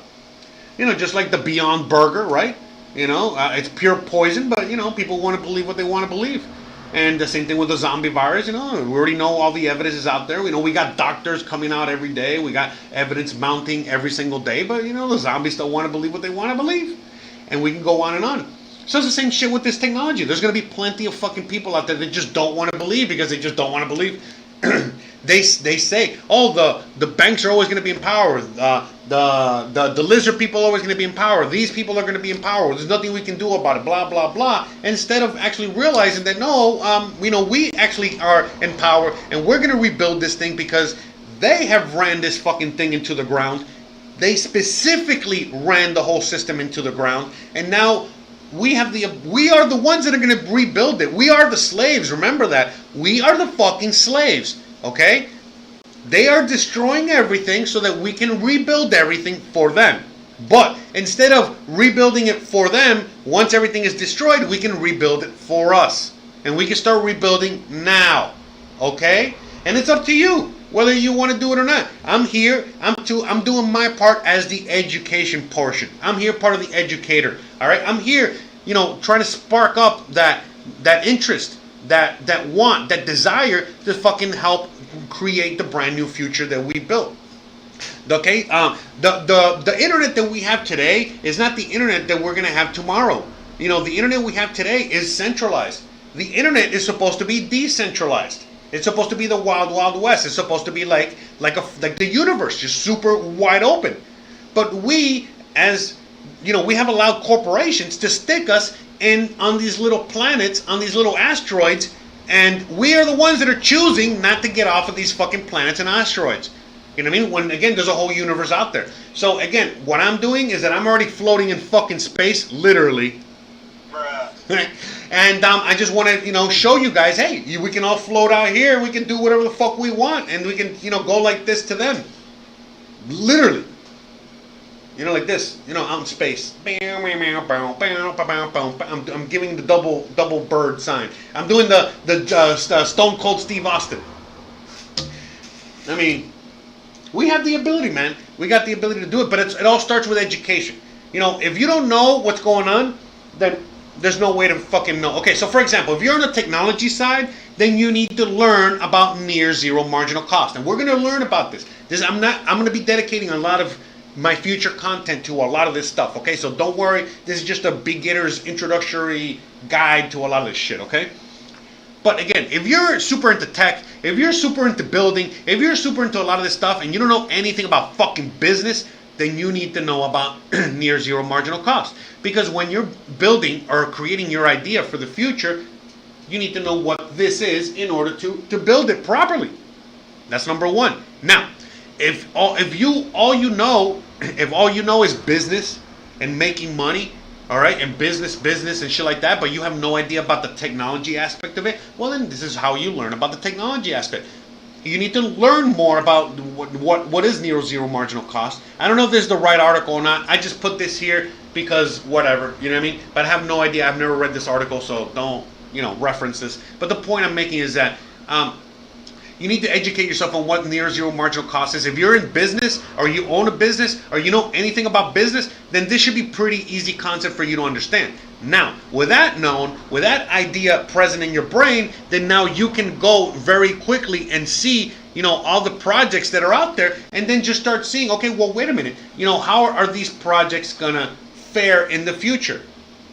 Just like the Beyond Burger, right? It's pure poison, but, people want to believe what they want to believe. And the same thing with the zombie virus, we already know all the evidence is out there. We got doctors coming out every day. We got evidence mounting every single day, but, the zombies still want to believe what they want to believe. And we can go on and on. So it's the same shit with this technology. There's going to be plenty of fucking people out there that just don't want to believe because they just don't want to believe. They say, oh, the banks are always going to be in power. The lizard people are always going to be in power. These people are going to be in power. There's nothing we can do about it. Blah blah blah. Instead of actually realizing that no, we actually are in power, and we're going to rebuild this thing because they have ran this fucking thing into the ground. They specifically ran the whole system into the ground, and now we are the ones that are going to rebuild it. We are the slaves. Remember that. We are the fucking slaves. Okay? They are destroying everything so that we can rebuild everything for them. But instead of rebuilding it for them, once everything is destroyed, we can rebuild it for us. And we can start rebuilding now. Okay? And it's up to you whether you want to do it or not. I'm here. I'm doing my part as the education portion. I'm here part of the educator. All right? I'm here, trying to spark up that interest, that want, that desire to fucking help create the brand new future that we built. Okay? The internet that we have today is not the internet that we're going to have tomorrow. The internet we have today is centralized. The internet is supposed to be decentralized. It's supposed to be the wild, wild west. It's supposed to be like the universe, just super wide open. But we, we have allowed corporations to stick us on these little planets, on these little asteroids, and we are the ones that are choosing not to get off of these fucking planets and asteroids. You know what I mean? When, again, there's a whole universe out there. So, again, what I'm doing is that I'm already floating in fucking space, literally. And I just want to, show you guys, hey, we can all float out here. We can do whatever the fuck we want. And we can, go like this to them. Literally. Like this, out in space. I'm giving the double bird sign. I'm doing the Stone Cold Steve Austin. I mean, we have the ability, man. We got the ability to do it, but it all starts with education. If you don't know what's going on, then there's no way to fucking know. Okay, so for example, if you're on the technology side, then you need to learn about Near Zero Marginal Cost, and we're going to learn about this. I'm going to be dedicating a lot of my future content to a lot of this stuff. Okay, so don't worry. This is just a beginner's introductory guide to a lot of this shit. Okay. But again, if you're super into tech, if you're super into building, if you're super into a lot of this stuff and you don't know anything about fucking business, then you need to know about Near Zero Marginal Cost. Because when you're building or creating your idea for the future, you need to know what this is in order to build it properly. That's number one. Now, if all you know is business and making money, all right, and business and shit like that, but you have no idea about the technology aspect of it, well, then this is how you learn about the technology aspect. You need to learn more about what is Near Zero Marginal Cost. I don't know if this is the right article or not. I just put this here because whatever, you know what I mean? But I have no idea. I've never read this article, so don't, reference this. But the point I'm making is that you need to educate yourself on what Near Zero Marginal Cost is. If you're in business, or you own a business, or you know anything about business, then this should be pretty easy concept for you to understand. Now, with that known, with that idea present in your brain, then now you can go very quickly and see, all the projects that are out there, and then just start seeing, okay, well, wait a minute, how are these projects gonna fare in the future?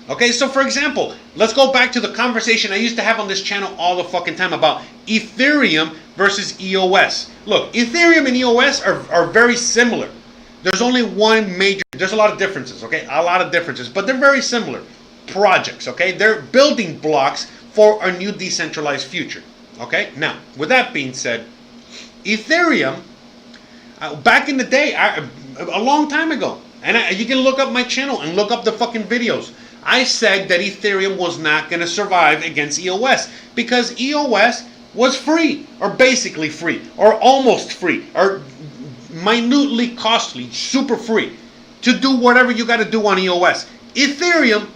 Okay, so for example, let's go back to the conversation I used to have on this channel all the fucking time about Ethereum versus EOS. Look, Ethereum and EOS are very similar. There's only one major, there's a lot of differences, okay? A lot of differences, but they're very similar projects, okay? They're building blocks for a new decentralized future, okay? Now, with that being said, Ethereum, back in the day, a long time ago, and you can look up my channel and look up the fucking videos, I said that Ethereum was not going to survive against EOS because EOS was free, or basically free, or almost free, or minutely costly, super free, to do whatever you got to do on EOS. Ethereum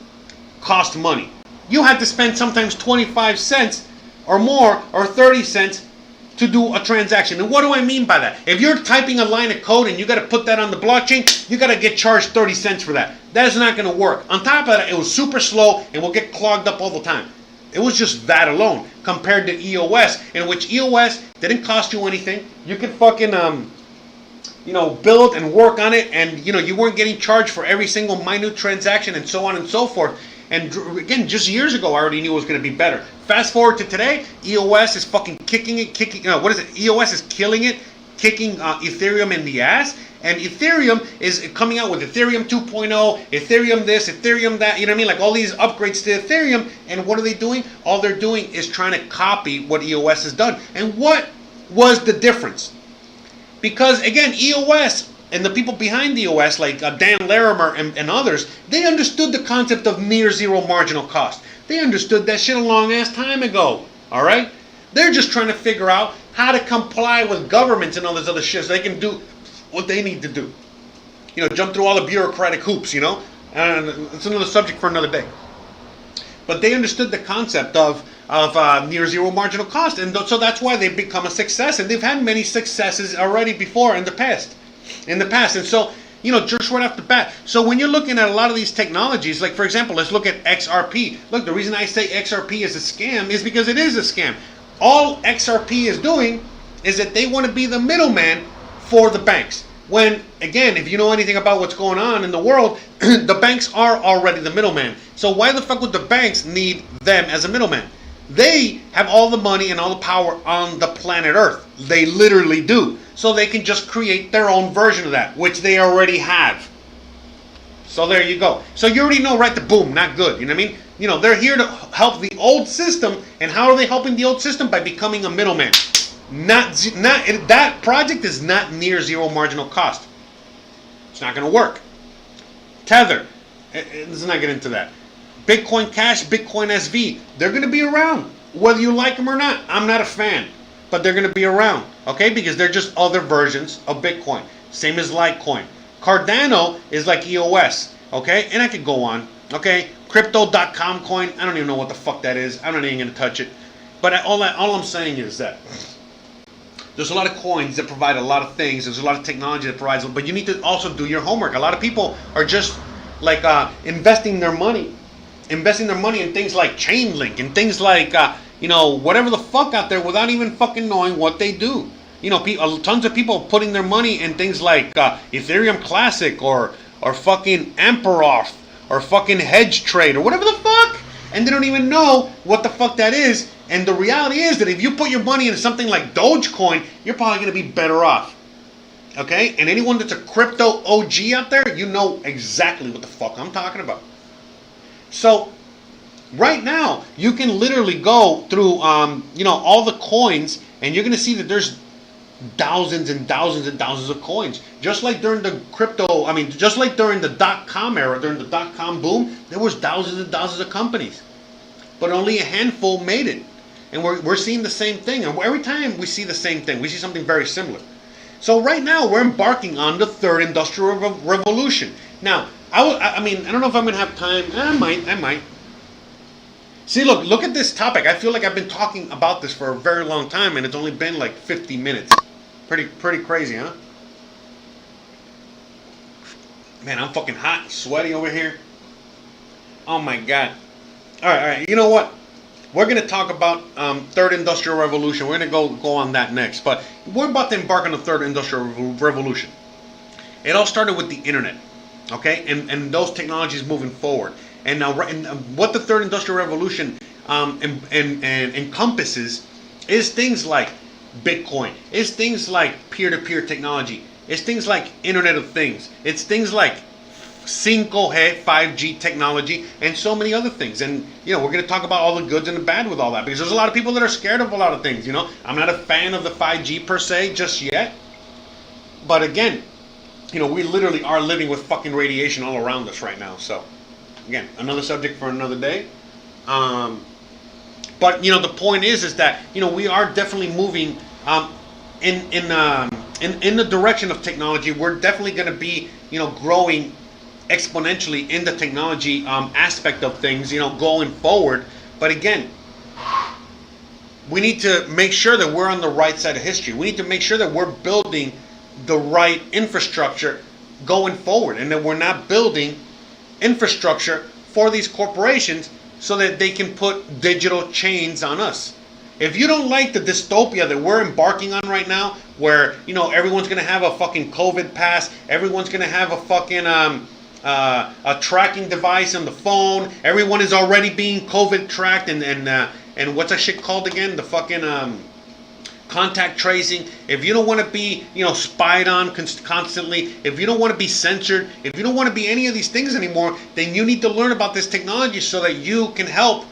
cost money. You had to spend sometimes 25 cents or more, or 30 cents to do a transaction. And what do I mean by that? If you're typing a line of code and you got to put that on the blockchain, you got to get charged 30 cents for that. That is not going to work. On top of that, it was super slow and will get clogged up all the time. It was just that alone compared to EOS, in which EOS didn't cost you anything. You could fucking build and work on it, and you weren't getting charged for every single minute transaction and so on and so forth. And again, just years ago, I already knew it was going to be better. Fast forward to today, EOS is fucking what is it? EOS is killing it, kicking Ethereum in the ass. And Ethereum is coming out with Ethereum 2.0, Ethereum this, Ethereum that, you know what I mean? Like all these upgrades to Ethereum. And what are they doing? All they're doing is trying to copy what EOS has done. And what was the difference? Because again, EOS and the people behind EOS, like Dan Larimer and others, they understood the concept of near zero marginal cost. They understood that shit a long ass time ago. All right? They're just trying to figure out how to comply with governments and all this other shit so they can do what they need to do. You know, jump through all the bureaucratic hoops, you know? And it's another subject for another day. But they understood the concept of near zero marginal cost. And so that's why they've become a success. And they've had many successes already before in the past. And so, you know, just right off the bat. So when you're looking at a lot of these technologies, like for example, let's look at XRP. Look, the reason I say XRP is a scam is because it is a scam. All XRP is doing is that they want to be the middleman for the banks. When, again, if you know anything about what's going on in the world, the banks are already the middleman. So why the fuck would the banks need them as a middleman? They have all the money and all the power on the planet Earth. They literally do. So they can just create their own version of that, which they already have. So there you go. So you already know, right, the boom, not good. You know what I mean? You know, they're here to help the old system. And how are they helping the old system? By becoming a middleman. That project is not near zero marginal cost. It's not going to work. Tether, let's not get into that. Bitcoin Cash, Bitcoin SV, they're going to be around, whether you like them or not. I'm not a fan, but they're going to be around, okay? Because they're just other versions of Bitcoin. Same as Litecoin. Cardano is like EOS, okay? And I could go on, okay? Crypto.com coin, I don't even know what the fuck that is. I'm not even going to touch it. But all I'm saying is that there's a lot of coins that provide a lot of things. There's a lot of technology that provides, but you need to also do your homework. A lot of people are just like investing their money in things like Chainlink and things like you know, whatever the fuck out there without even fucking knowing what they do. You know, tons of people putting their money in things like Ethereum Classic or fucking Amperoth or fucking Hedge Trade or whatever the fuck, and they don't even know what the fuck that is. And the reality is that if you put your money into something like Dogecoin, you're probably going to be better off. Okay? And anyone that's a crypto OG out there, you know exactly what the fuck I'm talking about. So, right now, you can literally go through, you know, all the coins, and you're going to see that there's thousands and thousands and thousands of coins. Just like during the just like during the dot-com era, during the dot-com boom, there was thousands and thousands of companies. But only a handful made it. And we're seeing the same thing. And every time we see the same thing, we see something very similar. So right now, we're embarking on the third industrial revolution. Now, I mean, I don't know if I'm going to have time. I might. See, look at this topic. I feel like I've been talking about this for a very long time, and it's only been like 50 minutes. Pretty crazy, huh? Man, I'm fucking hot and sweaty over here. Oh my God. All right. You know what? We're going to talk about third industrial revolution. We're going to go on that next. But we're about to embark on the third industrial revolution. It all started with the internet, okay? And those technologies moving forward. And now, what the third industrial revolution encompasses is things like Bitcoin. It's things like peer-to-peer technology. It's things like Internet of Things. It's things like 5G technology, and so many other things. And, you know, we're going to talk about all the goods and the bad with all that, because there's a lot of people that are scared of a lot of things, you know. I'm not a fan of the 5G per se just yet. But again, you know, we literally are living with fucking radiation all around us right now. So, again, another subject for another day. But, you know, the point is that, you know, we are definitely moving in the direction of technology. We're definitely going to be, you know, growing exponentially in the technology aspect of things, you know, going forward. But again, we need to make sure that we're on the right side of history. We need to make sure that we're building the right infrastructure going forward, and that we're not building infrastructure for these corporations so that they can put digital chains on us. If you don't like the dystopia that we're embarking on right now, where, you know, everyone's going to have a fucking COVID pass, everyone's going to have a fucking a tracking device on the phone, everyone is already being COVID tracked, and and what's that shit called again? The fucking contact tracing. If you don't want to be, spied on constantly, if you don't want to be censored, if you don't want to be any of these things anymore, then you need to learn about this technology so that you can help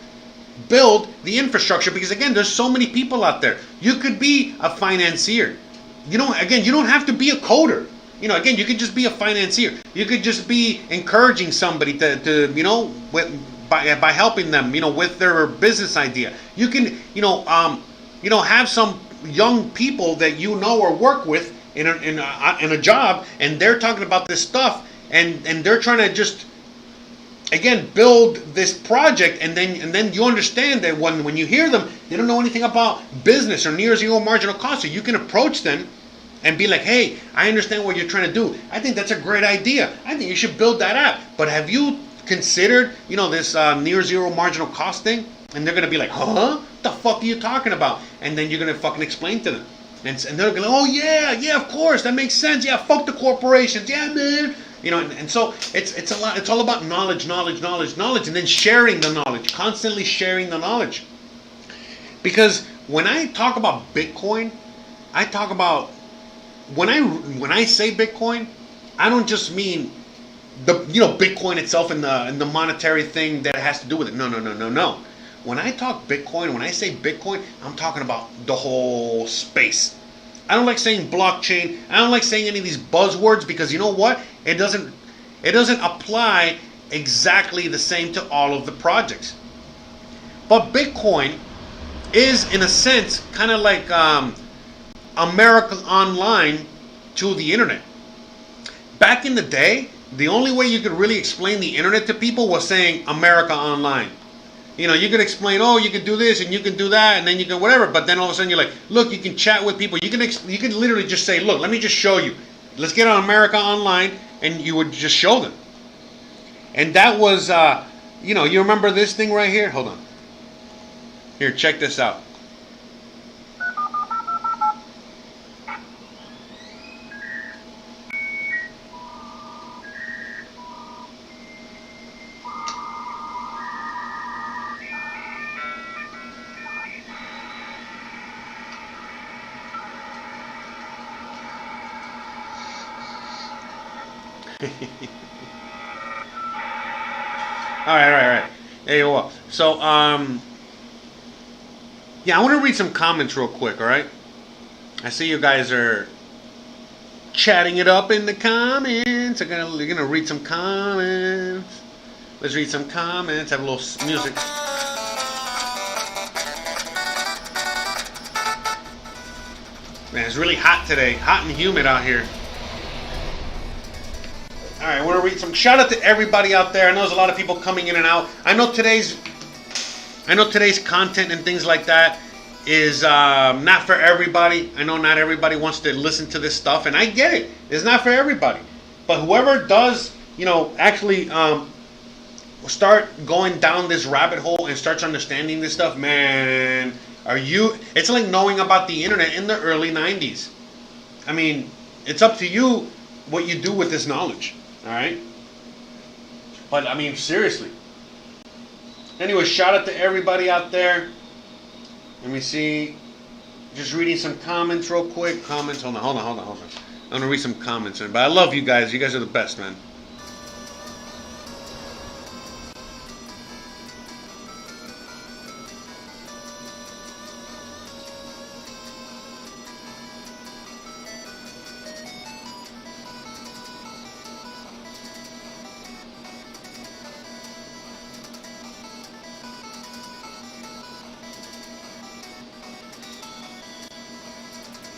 build the infrastructure. Because again, there's so many people out there. You could be a financier. You don't have to be a coder. Again, you could just be a financier. You could just be encouraging somebody to by helping them, with their business idea. You can, have some young people that or work with in a job, and they're talking about this stuff, and they're trying to just, again, build this project, and then you understand that when you hear them, they don't know anything about business or near zero marginal cost, so you can approach them and be like, hey, I understand what you're trying to do. I think that's a great idea. I think you should build that app. But have you considered, this near zero marginal cost thing? And they're going to be like, huh? What the fuck are you talking about? And then you're going to fucking explain to them. And they're going to go, oh, yeah, of course, that makes sense. Yeah, fuck the corporations. Yeah, man. And so it's a lot. It's all about knowledge, and then sharing the knowledge, constantly sharing the knowledge. Because when I talk about Bitcoin, I talk about, when I say Bitcoin, I don't just mean the Bitcoin itself and the monetary thing that it has to do with it. No. When I talk Bitcoin, when I say Bitcoin, I'm talking about the whole space. I don't like saying blockchain. I don't like saying any of these buzzwords, because you know what? It doesn't apply exactly the same to all of the projects. But Bitcoin is, in a sense, kind of like America Online to the internet. Back in the day, the only way you could really explain the internet to people was saying America Online. You could explain, oh, you can do this and you can do that, and then you can whatever. But then all of a sudden you're like, look, you can chat with people. You can literally just say, look, let me just show you. Let's get on America Online, and you would just show them. And that was, you remember this thing right here? Hold on. Here, check this out. All right. There you go. So, yeah, I want to read some comments real quick. All right. I see you guys are chatting it up in the comments. You're gonna read some comments. Let's read some comments. Have a little music. Man, it's really hot today. Hot and humid out here. All right, I want to read some. Shout out to everybody out there. I know there's a lot of people coming in and out. I know today's content and things like that is not for everybody. I know not everybody wants to listen to this stuff, and I get it. It's not for everybody. But whoever does, actually start going down this rabbit hole and starts understanding this stuff, man, it's like knowing about the internet in the early 90s. I mean, it's up to you what you do with this knowledge. All right, but I mean, seriously. Anyway, shout out to everybody out there. Let me see. Just reading some comments real quick. Comments. Hold on. I'm gonna read some comments. But I love you guys. You guys are the best, man.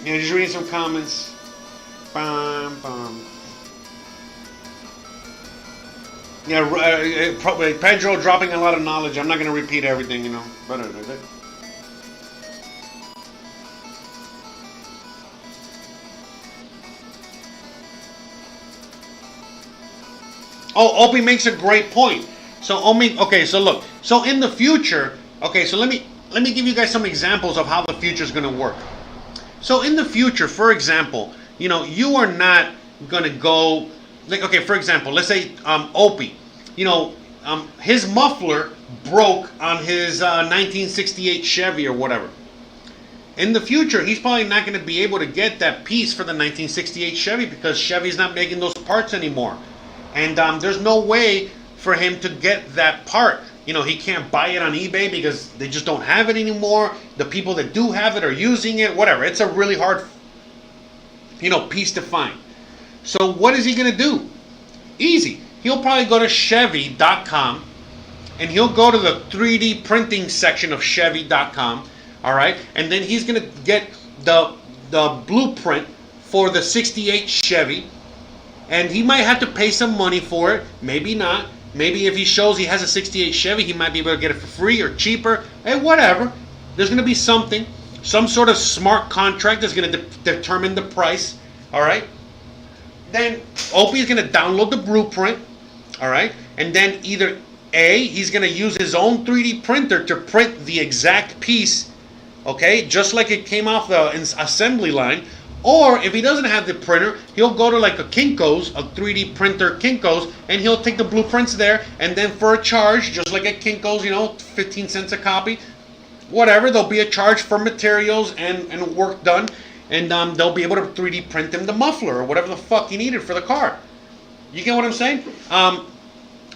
Yeah, just reading some comments. Yeah, probably Pedro dropping a lot of knowledge. I'm not going to repeat everything, But Opie makes a great point. So look. So in the future, so let me give you guys some examples of how the future is going to work. So in the future, for example, you are not going to go, for example, let's say Opie, his muffler broke on his 1968 Chevy or whatever. In the future, he's probably not going to be able to get that piece for the 1968 Chevy because Chevy's not making those parts anymore. And there's no way for him to get that part. You know, he can't buy it on eBay because they just don't have it anymore. The people that do have it are using it, whatever. It's a really hard, piece to find. So what is he going to do? Easy. He'll probably go to Chevy.com and he'll go to the 3D printing section of Chevy.com. All right, and then he's gonna get the blueprint for the 68 Chevy, and he might have to pay some money for it, maybe not. Maybe if he shows he has a 68 Chevy, he might be able to get it for free or cheaper. Hey, whatever. There's gonna be something, some sort of smart contract that's gonna determine the price. All right. Then Opie is gonna download the blueprint. All right, and then either A, he's gonna use his own 3D printer to print the exact piece. Okay, just like it came off the assembly line. Or if he doesn't have the printer, he'll go to like a Kinko's, a 3D printer Kinko's, and he'll take the blueprints there, and then for a charge, just like at Kinko's, 15 cents a copy, whatever, there'll be a charge for materials and work done, and they'll be able to 3D print him the muffler or whatever the fuck he needed for the car. You get what I'm saying?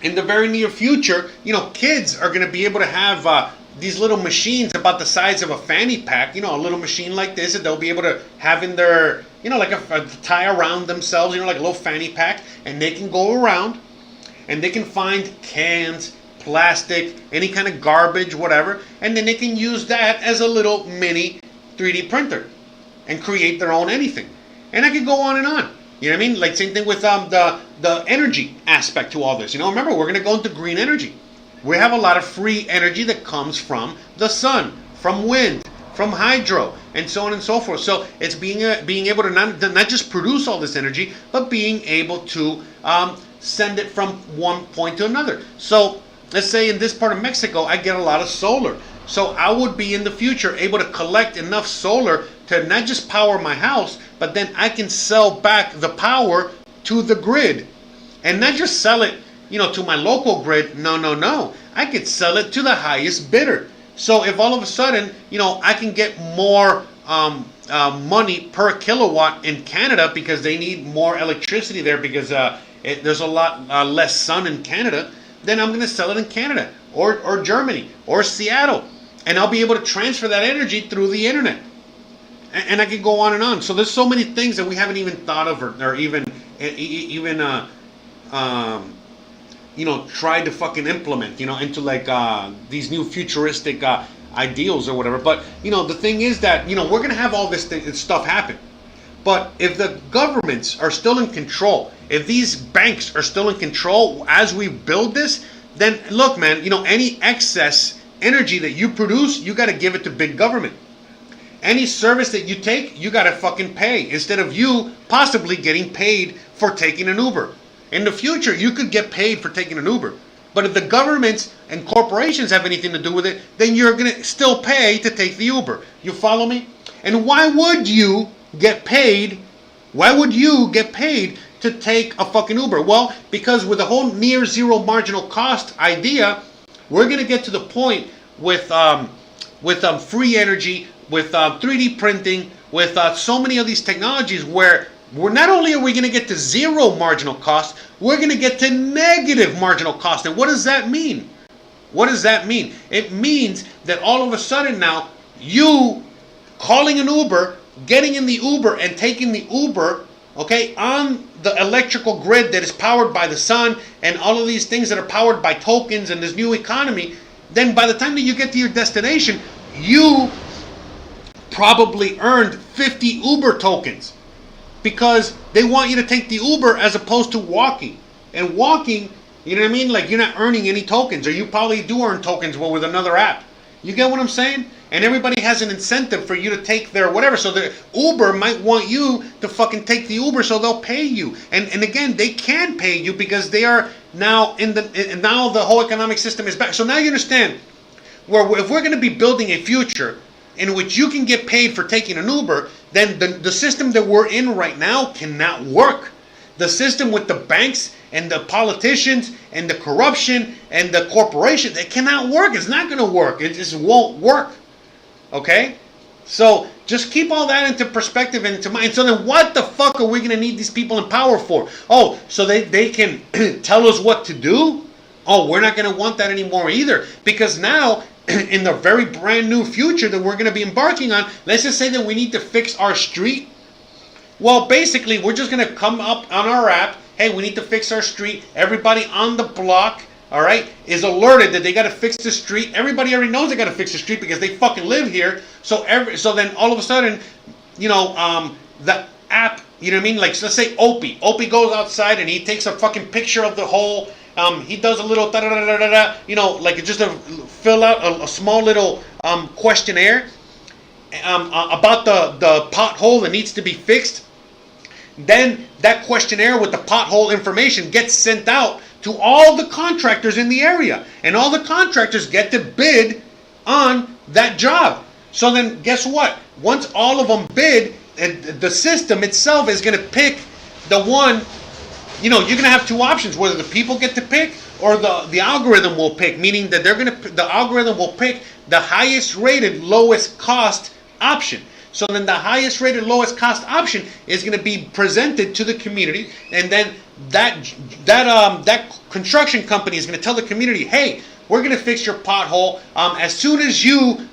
In the very near future, kids are going to be able to have these little machines about the size of a fanny pack, a little machine like this that they'll be able to have in their, like a tie around themselves, like a little fanny pack, and they can go around and they can find cans, plastic, any kind of garbage, whatever, and then they can use that as a little mini 3D printer and create their own anything. And I could go on and on. You know what I mean? Like same thing with the energy aspect to all this. Remember, we're going to go into green energy. We have a lot of free energy that comes from the sun, from wind, from hydro, and so on and so forth. So it's being able to not just produce all this energy, but being able to send it from one point to another. So let's say in this part of Mexico, I get a lot of solar. So I would be in the future able to collect enough solar to not just power my house, but then I can sell back the power to the grid. And not just sell it to my local grid. No. I could sell it to the highest bidder. So if all of a sudden, I can get more money per kilowatt in Canada because they need more electricity there because there's a lot less sun in Canada, then I'm going to sell it in Canada or Germany or Seattle. And I'll be able to transfer that energy through the internet. And I could go on and on. So there's so many things that we haven't even thought of or even tried to fucking implement, into like these new futuristic ideals or whatever. But, the thing is that, we're going to have all this stuff happen. But if the governments are still in control, if these banks are still in control as we build this, then look, man, any excess energy that you produce, you got to give it to big government. Any service that you take, you got to fucking pay instead of you possibly getting paid for taking an Uber. In the future, you could get paid for taking an Uber. But if the governments and corporations have anything to do with it, then you're going to still pay to take the Uber. You follow me? And why would you get paid? Why would you get paid to take a fucking Uber? Well, because with the whole near zero marginal cost idea, we're going to get to the point with free energy, with 3D printing, with so many of these technologies where we're not only are we going to get to zero marginal cost, we're going to get to negative marginal cost. And what does that mean? What does that mean? It means that all of a sudden now, you calling an Uber, getting in the Uber and taking the Uber, okay, on the electrical grid that is powered by the sun and all of these things that are powered by tokens and this new economy, then by the time that you get to your destination, you probably earned 50 Uber tokens. Because they want you to take the Uber as opposed to walking. And walking, you know what I mean? Like you're not earning any tokens, or you probably do earn tokens with another app. You get what I'm saying? And everybody has an incentive for you to take their whatever. So the Uber might want you to fucking take the Uber so they'll pay you. And again, they can pay you because they are now now the whole economic system is back. So now you understand where if we're going to be building a future in which you can get paid for taking an Uber, then the system that we're in right now cannot work. The system with the banks and the politicians and the corruption and the corporations. It cannot work. It's not going to work. It just won't work. Okay? So just keep all that into perspective and into mind. So then what the fuck are we going to need these people in power for? Oh, so they can tell us what to do? Oh, we're not going to want that anymore either. Because now, in the very brand new future that we're going to be embarking on, let's just say that we need to fix our street. Well, basically, we're just going to come up on our app. Hey, we need to fix our street. Everybody on the block, all right, is alerted that they got to fix the street. Everybody already knows they got to fix the street because they fucking live here. So then all of a sudden, you know, the app, you know what I mean? Like, let's say Opie. Opie goes outside and he takes a fucking picture of the whole. He does a little da-da-da-da-da-da, you know, like just to fill out a small little questionnaire about the pothole that needs to be fixed. Then that questionnaire with the pothole information gets sent out to all the contractors in the area. And all the contractors get to bid on that job. So then guess what? Once all of them bid, the system itself is going to pick the one. You know, you're going to have two options, whether the people get to pick or the algorithm will pick, meaning that the algorithm will pick the highest rated, lowest cost option. So then the highest rated, lowest cost option is going to be presented to the community, and then that construction company is going to tell the community, hey, we're going to fix your pothole as soon as you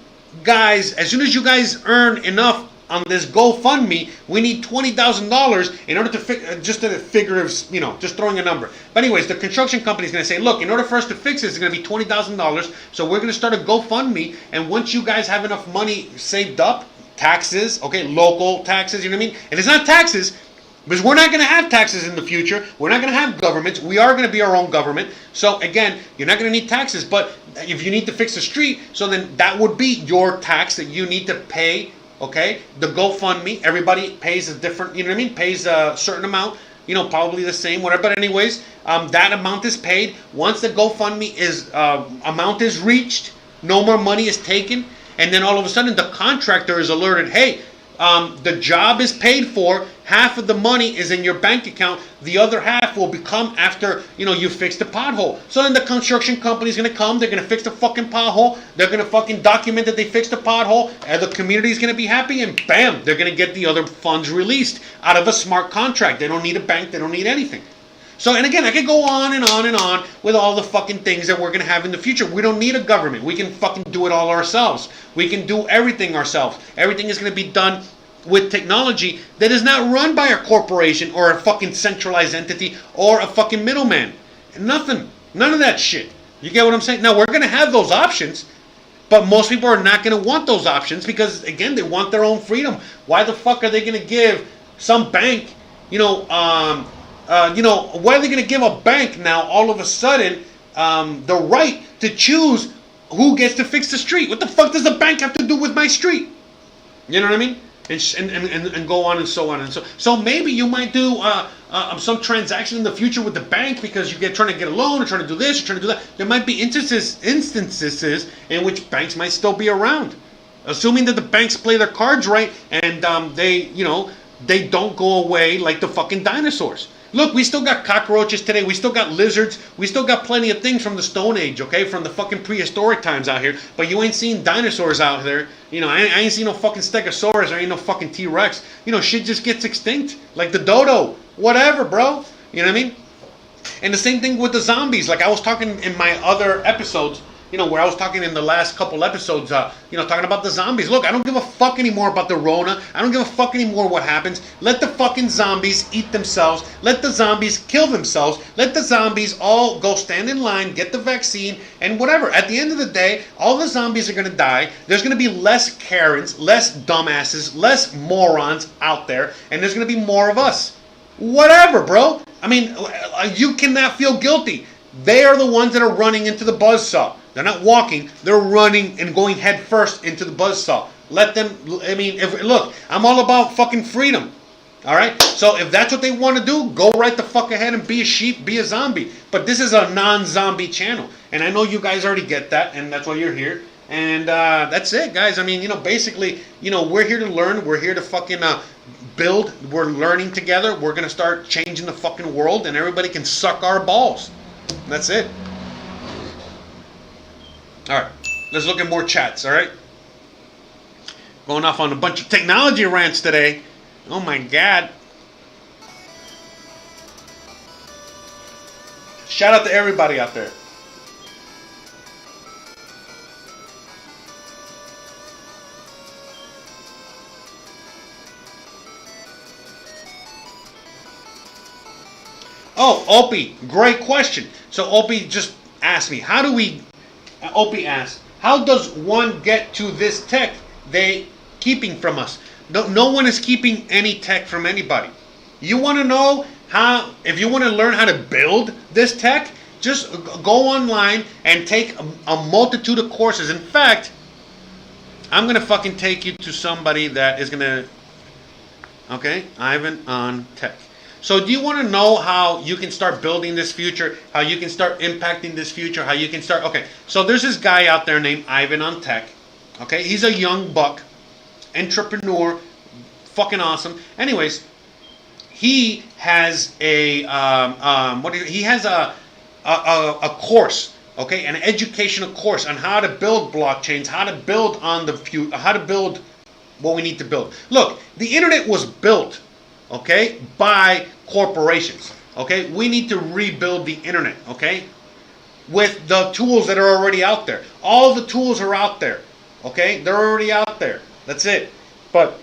guys earn enough on this GoFundMe, we need $20,000 in order to fix, just a figure of, you know, just throwing a number. But anyways, the construction company is going to say, look, in order for us to fix this, it's going to be $20,000. So we're going to start a GoFundMe. And once you guys have enough money saved up, taxes, okay, local taxes, you know what I mean? And it's not taxes, because we're not going to have taxes in the future. We're not going to have governments. We are going to be our own government. So again, you're not going to need taxes. But if you need to fix the street, so then that would be your tax that you need to pay. Okay, the GoFundMe, everybody pays a different, you know what I mean, pays a certain amount, you know, probably the same, whatever. But anyways, that amount is paid. Once the GoFundMe amount is reached, no more money is taken. And then all of a sudden the contractor is alerted, hey, the job is paid for. Half of the money is in your bank account. The other half will become after, you know, you fix the pothole. So then the construction company is going to come. They're going to fix the fucking pothole. They're going to fucking document that they fixed the pothole. And the community is going to be happy. And bam, they're going to get the other funds released out of a smart contract. They don't need a bank. They don't need anything. So, and again, I could go on and on and on with all the fucking things that we're going to have in the future. We don't need a government. We can fucking do it all ourselves. We can do everything ourselves. Everything is going to be done with technology that is not run by a corporation or a fucking centralized entity or a fucking middleman. Nothing. None of that shit. You get what I'm saying? Now, we're going to have those options, but most people are not going to want those options because, again, they want their own freedom. Why the fuck are they going to give some bank, why are they going to give a bank now all of a sudden the right to choose who gets to fix the street? What the fuck does the bank have to do with my street? You know what I mean? And go on and so on and so maybe you might do some transaction in the future with the bank because you're trying to get a loan or trying to do this or trying to do that. There might be instances in which banks might still be around, assuming that the banks play their cards right and they don't go away like the fucking dinosaurs. Look, we still got cockroaches today. We still got lizards. We still got plenty of things from the Stone Age, okay? From the fucking prehistoric times out here. But you ain't seen dinosaurs out there. You know, I ain't seen no fucking Stegosaurus. There ain't no fucking T-Rex. You know, shit just gets extinct. Like the dodo. Whatever, bro. You know what I mean? And the same thing with the zombies. Like I was talking in my other episodes, where I was talking in the last couple episodes, talking about the zombies. Look, I don't give a fuck anymore about the Rona. I don't give a fuck anymore what happens. Let the fucking zombies eat themselves. Let the zombies kill themselves. Let the zombies all go stand in line, get the vaccine, and whatever. At the end of the day, all the zombies are going to die. There's going to be less Karens, less dumbasses, less morons out there, and there's going to be more of us. Whatever, bro. I mean, you cannot feel guilty. They are the ones that are running into the buzzsaw. They're not walking. They're running and going head first into the buzzsaw. Let them, look, I'm all about fucking freedom. All right? So if that's what they want to do, go right the fuck ahead and be a sheep, be a zombie. But this is a non-zombie channel. And I know you guys already get that, and that's why you're here. And that's it, guys. I mean, basically, we're here to learn. We're here to fucking build, we're learning together, we're going to start changing the fucking world, and everybody can suck our balls. That's it. All right, let's look at more chats, all right? Going off on a bunch of technology rants today. Oh my God. Shout out to everybody out there. Oh, Opie, great question. So Opie just asked me, Opie asked, how does one get to this tech they keeping from us? No one is keeping any tech from anybody. You want to know how, if you want to learn how to build this tech, just go online and take a multitude of courses. In fact, I'm going to fucking take you to somebody that is going to, okay, Ivan on tech. So do you want to know how you can start building this future, how you can start impacting this future, how you can start, okay, so there's this guy out there named Ivan on tech, okay, he's a young buck, entrepreneur, fucking awesome. Anyways, he has a, he has a course, okay, an educational course on how to build blockchains, how to build on the future, how to build what we need to build. Look, the internet was built, okay, by corporations, okay? We need to rebuild the internet, okay, with the tools that are already out there. All the tools are out there, okay? They're already out there. That's it. But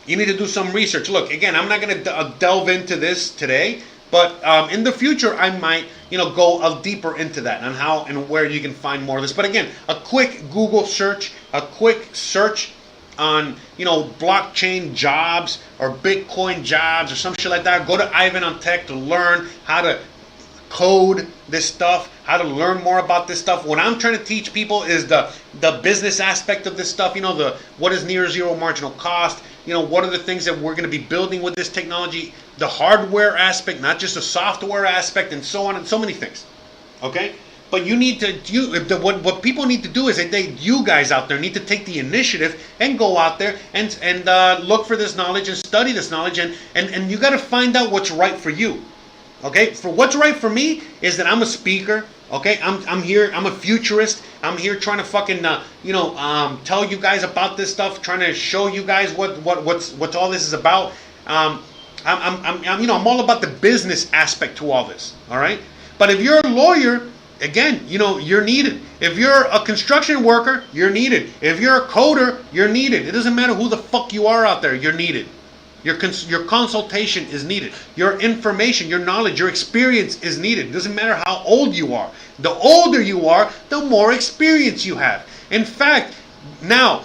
you need to do some research. Look, again, I'm not going to delve into this today, but in the future, I might, go deeper into that on how and where you can find more of this. But again, a quick Google search, a quick search on blockchain jobs or Bitcoin jobs or some shit like that. Go to Ivan on Tech to learn how to code this stuff, how to learn more about this stuff. What I'm trying to teach people is the business aspect of this stuff. What is near zero marginal cost? What are the things that we're going to be building with this technology? The hardware aspect, not just the software aspect, and so on and so many things. Okay. But you need to, what people need to do is you guys out there need to take the initiative and go out there and look for this knowledge and study this knowledge, and you got to find out what's right for you. Okay, for what's right for me is that I'm a speaker. Okay, I'm here. I'm a futurist. I'm here trying to fucking tell you guys about this stuff, trying to show you guys what all this is about. I'm all about the business aspect to all this. All right, but if you're a lawyer, again, you're needed. If you're a construction worker, you're needed. If you're a coder, you're needed. It doesn't matter who the fuck you are out there, you're needed. Your consultation is needed. Your information, your knowledge, your experience is needed. It doesn't matter how old you are. The older you are, the more experience you have. In fact, now,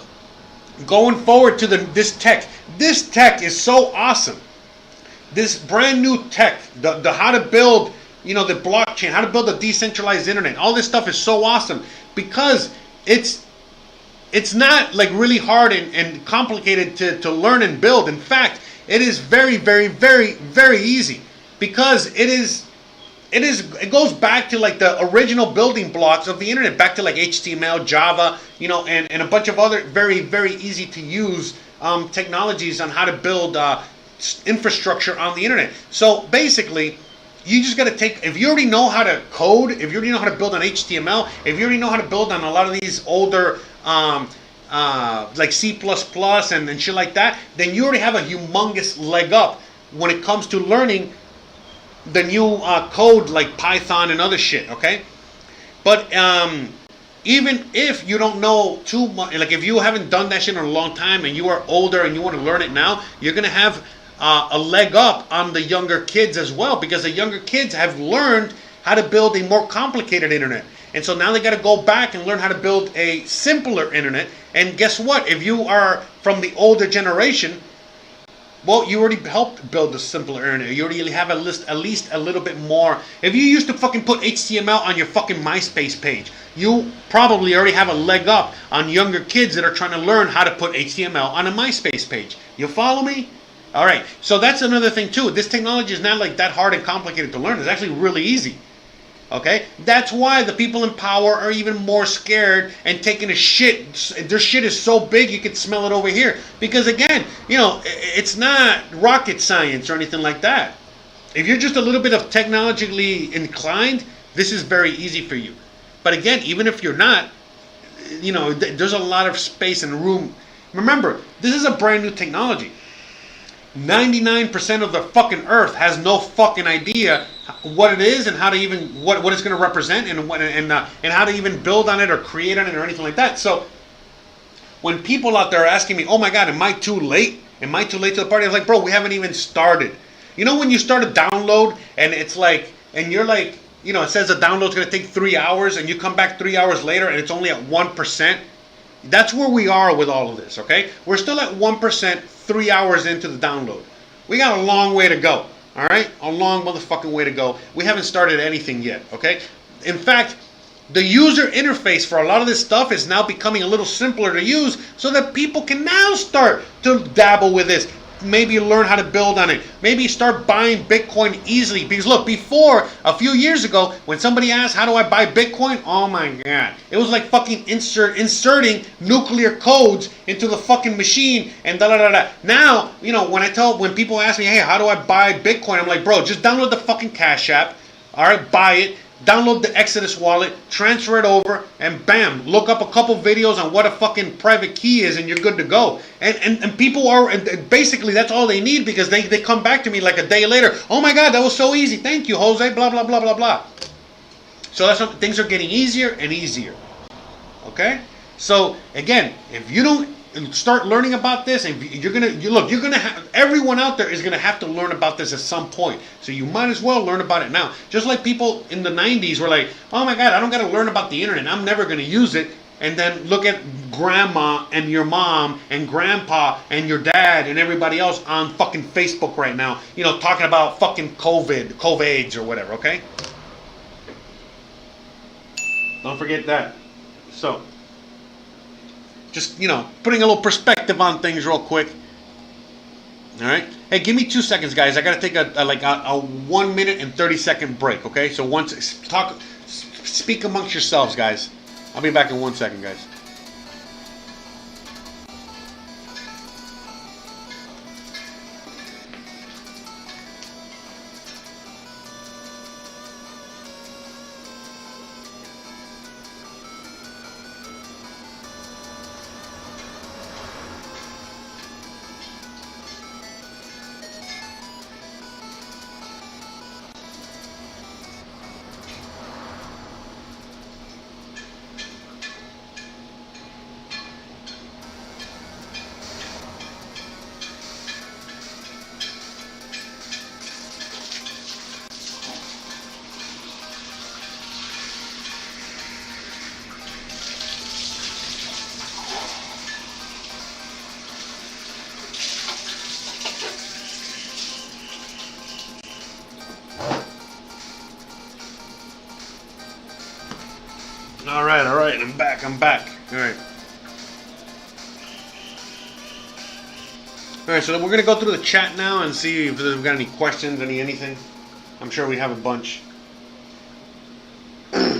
going forward to this tech is so awesome. This brand new tech, the how to build the blockchain, how to build a decentralized internet. All this stuff is so awesome because it's not like really hard and complicated to learn and build. In fact, it is very, very, very, very easy because it goes back to like the original building blocks of the internet, back to like HTML, Java, and a bunch of other very, very easy to use technologies on how to build infrastructure on the internet. So basically, you just got to if you already know how to code, if you already know how to build on HTML, if you already know how to build on a lot of these older, like C++ and shit like that, then you already have a humongous leg up when it comes to learning the new code like Python and other shit, okay? But even if you don't know too much, like if you haven't done that shit in a long time and you are older and you want to learn it now, you're going to have a leg up on the younger kids as well, because the younger kids have learned how to build a more complicated internet. And so now they got to go back and learn how to build a simpler internet. And guess what? If you are from the older generation, well, you already helped build a simpler internet. You already have at least a little bit more. If you used to fucking put HTML on your fucking MySpace page, you probably already have a leg up on younger kids that are trying to learn how to put HTML on a MySpace page. You follow me? All right, so that's another thing too. This technology is not like that hard and complicated to learn. It's actually really easy. Okay, that's why the people in power are even more scared and taking a shit. Their shit is so big you can smell it over here. Because again, it's not rocket science or anything like that. If you're just a little bit of technologically inclined, this is very easy for you. But again, even if you're not, there's a lot of space and room. Remember, this is a brand new technology. 99% of the fucking earth has no fucking idea what it is and how to even what it's going to represent and how to even build on it or create on it or anything like that. So when people out there are asking me, "Oh my God, am I too late? Am I too late to the party?" I was like, "Bro, we haven't even started." When you start a download and it's like, and you're like, it says the download's going to take 3 hours and you come back 3 hours later and it's only at 1%. That's where we are with all of this, okay? We're still at 1%, 3 hours into the download. We got a long way to go, all right? A long motherfucking way to go. We haven't started anything yet, okay? In fact, the user interface for a lot of this stuff is now becoming a little simpler to use so that people can now start to dabble with this. Maybe learn how to build on it. Maybe start buying Bitcoin easily. Because look, before, a few years ago, when somebody asked, "How do I buy Bitcoin?" Oh my God. It was like fucking inserting nuclear codes into the fucking machine and da da da da. Now, when people ask me, "Hey, how do I buy Bitcoin?" I'm like, "Bro, just download the fucking Cash App. All right, buy it. Download the Exodus wallet, transfer it over, and bam, look up a couple videos on what a fucking private key is, and you're good to go." And people are, and basically that's all they need, because they come back to me like a day later. "Oh my God, that was so easy. Thank you, Jose, blah, blah, blah, blah, blah." So that's what, things are getting easier and easier. Okay? So again, if you don't start learning about this, and you're gonna have, everyone out there is gonna have to learn about this at some point. So you might as well learn about it now. Just like people in the 90s were like, "Oh my God, I don't gotta learn about the internet. I'm never gonna use it." And then look at grandma and your mom and grandpa and your dad and everybody else on fucking Facebook right now, talking about fucking COVID or whatever, okay? Don't forget that. So, just, putting a little perspective on things real quick. All right. Hey, give me 2 seconds, guys. I got to take a 1 minute and 30-second break, okay? So speak amongst yourselves, guys. I'll be back in 1 second, guys. All right, I'm back. All right, so we're going to go through the chat now and see if we've got any questions, anything. I'm sure we have a bunch. But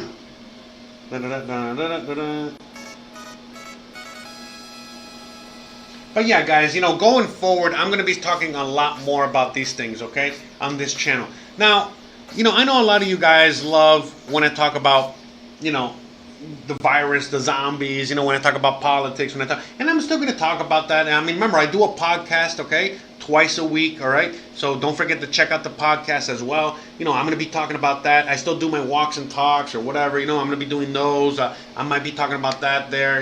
yeah, guys, going forward, I'm going to be talking a lot more about these things, okay, on this channel. Now, I know a lot of you guys love when I talk about, the virus, the zombies, when I talk about politics, and I'm still going to talk about that. I mean, remember, I do a podcast, okay, twice a week, all right? So don't forget to check out the podcast as well. I'm going to be talking about that. I still do my walks and talks or whatever, I'm going to be doing those. I might be talking about that there,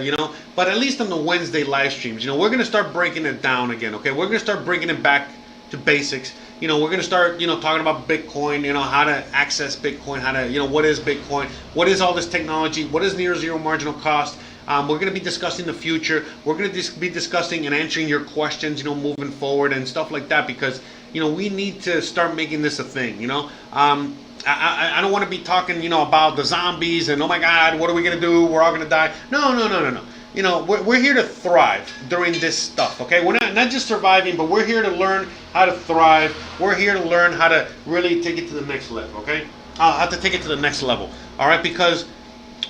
but at least on the Wednesday live streams, we're going to start breaking it down again, okay? We're going to start bringing it back to basics. We're going to start, talking about Bitcoin, how to access Bitcoin, how to, what is Bitcoin, what is all this technology, what is Near Zero Marginal Cost. We're going to be discussing the future. We're going to be discussing and answering your questions, moving forward and stuff like that, because, we need to start making this a thing, I don't want to be talking, about the zombies and, oh my God, what are we going to do? We're all going to die. No. We're here to thrive during this stuff, okay? We're not just surviving, but we're here to learn how to thrive. We're here to learn how to really take it to the next level, okay? I'll have to take it to the next level. All right, because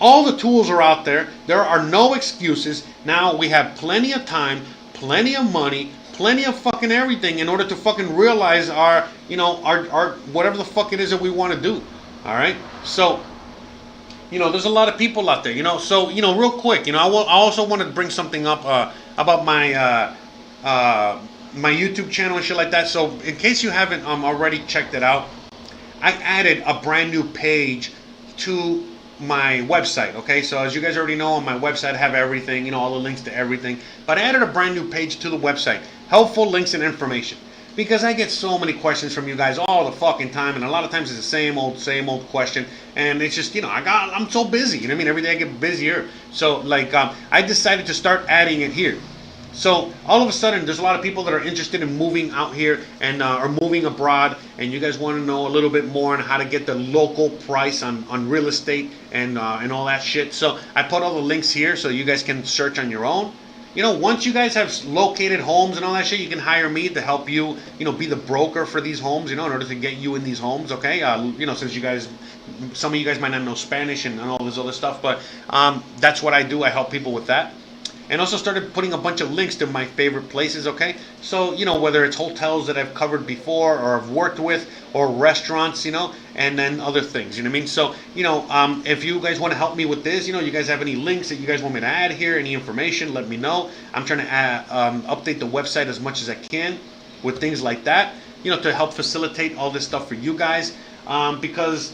all the tools are out there. There are no excuses. Now we have plenty of time, plenty of money, plenty of fucking everything in order to fucking realize our, our whatever the fuck it is that we want to do. All right, so there's a lot of people out there. So real quick, I also want to bring something up about my my YouTube channel and shit like that. So in case you haven't already checked it out, I added a brand new page to my website. Okay, so as you guys already know, on my website I have everything, all the links to everything. But I added a brand new page to the website, helpful links and information, because I get so many questions from you guys all the fucking time, and a lot of times it's the same old question, and it's just I'm so busy. You know what I mean? Every day I get busier. So I decided to start adding it here. So all of a sudden, there's a lot of people that are interested in moving out here and or moving abroad, and you guys want to know a little bit more on how to get the local price on real estate and all that shit. So I put all the links here so you guys can search on your own. Once you guys have located homes and all that shit, you can hire me to help you, be the broker for these homes, in order to get you in these homes, okay? Since you guys, some of you guys might not know Spanish and all this other stuff, but that's what I do. I help people with that. And also started putting a bunch of links to my favorite places, okay? So, whether it's hotels that I've covered before or I've worked with, or restaurants, and then other things, you know what I mean? So, if you guys want to help me with this, you guys have any links that you guys want me to add here, any information, let me know. I'm trying to update the website as much as I can with things like that, to help facilitate all this stuff for you guys. Because,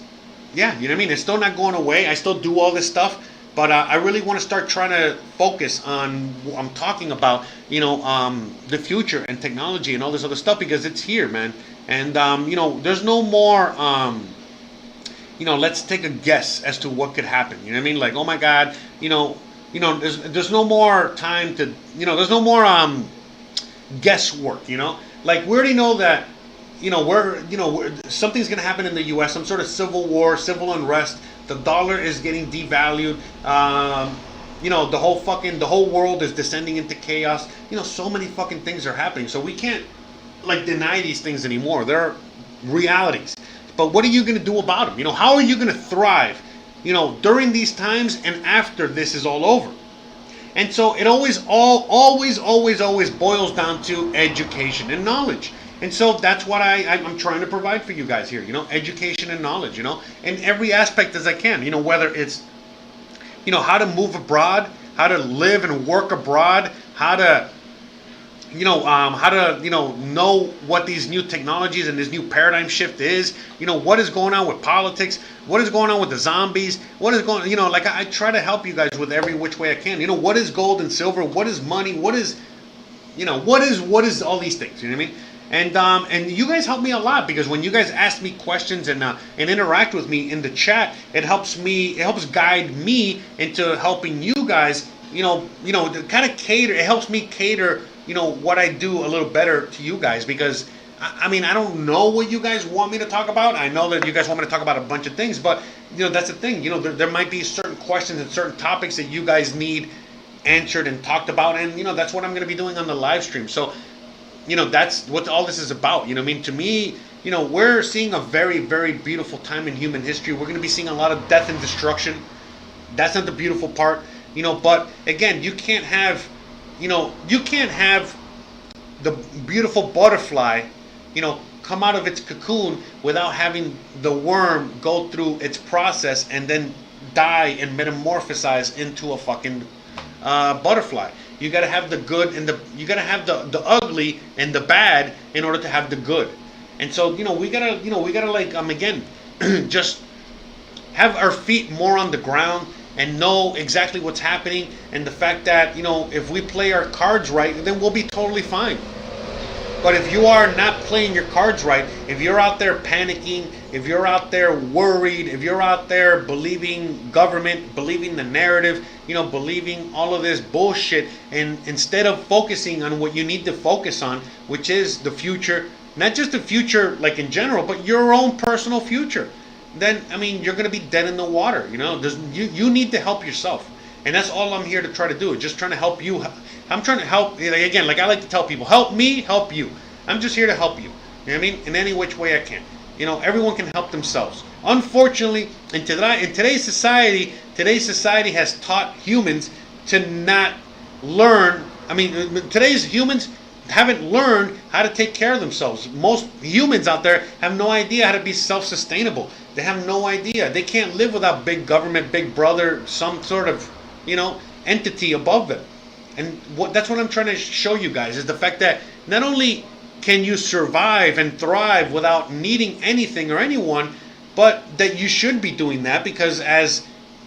yeah, you know what I mean? It's still not going away. I still do all this stuff. But I really want to start trying to focus on what I'm talking about, the future and technology and all this other stuff, because it's here, man. And, there's no more, let's take a guess as to what could happen. You know what I mean? Like, oh my God, there's no more time to, there's no more guesswork, Like, we already know that, something's going to happen in the U.S., some sort of civil war, civil unrest. The dollar is getting devalued. The whole world is descending into chaos. So many fucking things are happening. So we can't deny these things anymore. They're realities. But what are you going to do about them? How are you going to thrive? During these times and after this is all over. And so it always boils down to education and knowledge. And so that's what I'm trying to provide for you guys here, education and knowledge, in every aspect as I can, whether it's, how to move abroad, how to live and work abroad, how to, know what these new technologies and this new paradigm shift is, what is going on with politics, what is going on with the zombies, what is going, I try to help you guys with every which way I can, what is gold and silver, what is money, what is all these things, you know what I mean? And you guys help me a lot, because when you guys ask me questions and interact with me in the chat, it helps guide me into helping you guys, to kind of cater. It helps me cater, what I do a little better to you guys, because I don't know what you guys want me to talk about. I know that you guys want me to talk about a bunch of things, but that's the thing. There might be certain questions and certain topics that you guys need answered and talked about, and that's what I'm going to be doing on the live stream. So. That's what all this is about. To me, we're seeing a very, very beautiful time in human history. We're going to be seeing a lot of death and destruction. That's not the beautiful part, but again, you can't have the beautiful butterfly, come out of its cocoon without having the worm go through its process and then die and metamorphosize into a fucking butterfly. You gotta have the good and you gotta have the ugly and the bad in order to have the good. And so we gotta again just have our feet more on the ground and know exactly what's happening, and the fact that if we play our cards right, then we'll be totally fine. But if you are not playing your cards right, if you're out there panicking, if you're out there worried, if you're out there believing government, believing the narrative, believing all of this bullshit, and instead of focusing on what you need to focus on, which is the future, not just the future like in general, but your own personal future, then, you're going to be dead in the water. You need to help yourself. And that's all I'm here to try to do, just trying to help you. I'm trying to help, I like to tell people, help me, help you. I'm just here to help you. You know what I mean? In any which way I can. everyone can help themselves. Unfortunately, in today's society has taught humans to not learn. I mean, today's humans haven't learned how to take care of themselves. Most humans out there have no idea how to be self-sustainable. They have no idea. They can't live without big government, big brother, some sort of, entity above them. And that's what I'm trying to show you guys, is the fact that not only can you survive and thrive without needing anything or anyone, but that you should be doing that, because as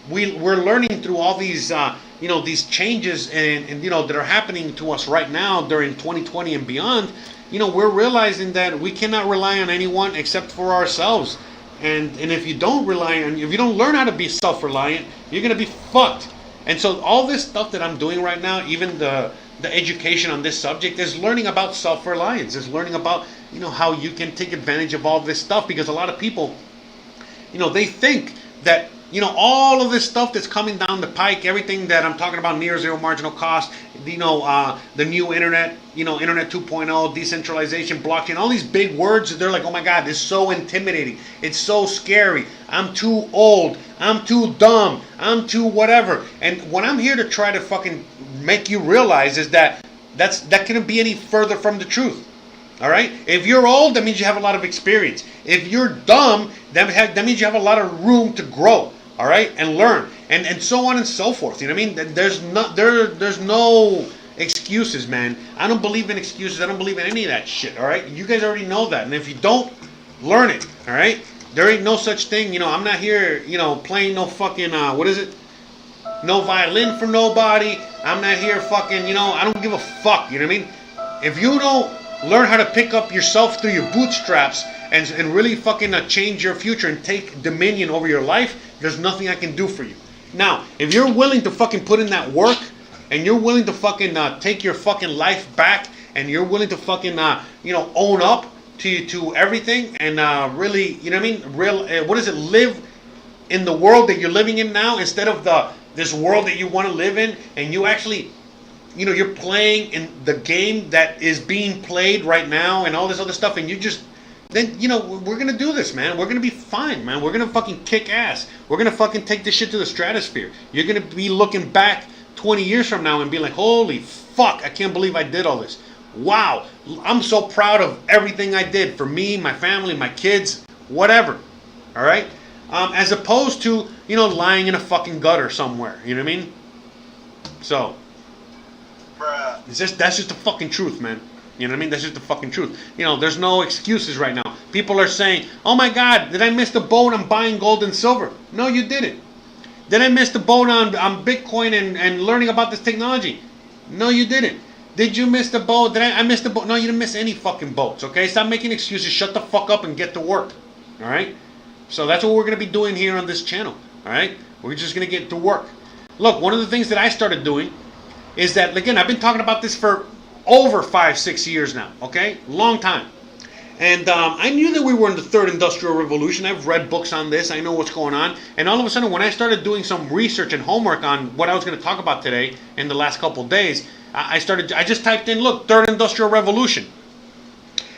we're learning through all these these changes and that are happening to us right now during 2020 and beyond, we're realizing that we cannot rely on anyone except for ourselves. And if you don't learn how to be self-reliant, you're gonna be fucked. And so all this stuff that I'm doing right now, even the education on this subject, is learning about self-reliance, is learning about how you can take advantage of all this stuff, because a lot of people, they think that all of this stuff that's coming down the pike, everything that I'm talking about, near zero marginal cost, the new internet, internet 2.0, decentralization, blockchain, all these big words, they're like, oh my God, this is so intimidating. It's so scary. I'm too old. I'm too dumb. I'm too whatever. And what I'm here to try to fucking make you realize is that couldn't be any further from the truth. All right? If you're old, that means you have a lot of experience. If you're dumb, that means you have a lot of room to grow. All right, and learn, and so on and so forth. You know what I mean? There's no excuses, man. I don't believe in excuses. I don't believe in any of that shit. All right, you guys already know that. And if you don't, learn it. All right, there ain't no such thing. I'm not here, playing no fucking no violin for nobody. I'm not here fucking, I don't give a fuck. You know what I mean? If you don't learn how to pick up yourself through your bootstraps and really fucking change your future and take dominion over your life, there's nothing I can do for you. Now, if you're willing to fucking put in that work, and you're willing to fucking take your fucking life back, and you're willing to fucking own up to everything, and really, live in the world that you're living in now, instead of this world that you want to live in, and you actually, you're playing in the game that is being played right now, and all this other stuff, and you just, then, we're going to do this, man. We're going to be fine, man. We're going to fucking kick ass. We're going to fucking take this shit to the stratosphere. You're going to be looking back 20 years from now and be like, holy fuck, I can't believe I did all this. Wow, I'm so proud of everything I did for me, my family, my kids, whatever. All right? As opposed to, lying in a fucking gutter somewhere. You know what I mean? So, that's just the fucking truth, man. You know what I mean? That's just the fucking truth. There's no excuses right now. People are saying, oh my God, did I miss the boat on buying gold and silver? No, you didn't. Did I miss the boat on Bitcoin and learning about this technology? No, you didn't. Did you miss the boat? I miss the boat? No, you didn't miss any fucking boats, okay? Stop making excuses. Shut the fuck up and get to work, all right? So that's what we're going to be doing here on this channel, all right? We're just going to get to work. Look, one of the things that I started doing is that, again, I've been talking about this for over 5-6 years now, okay? Long time. And I knew that we were in the third industrial revolution. I've read books on this. I know what's going on. And all of a sudden, when I started doing some research and homework on what I was going to talk about today in the last couple of days, I just typed in, look, third industrial revolution.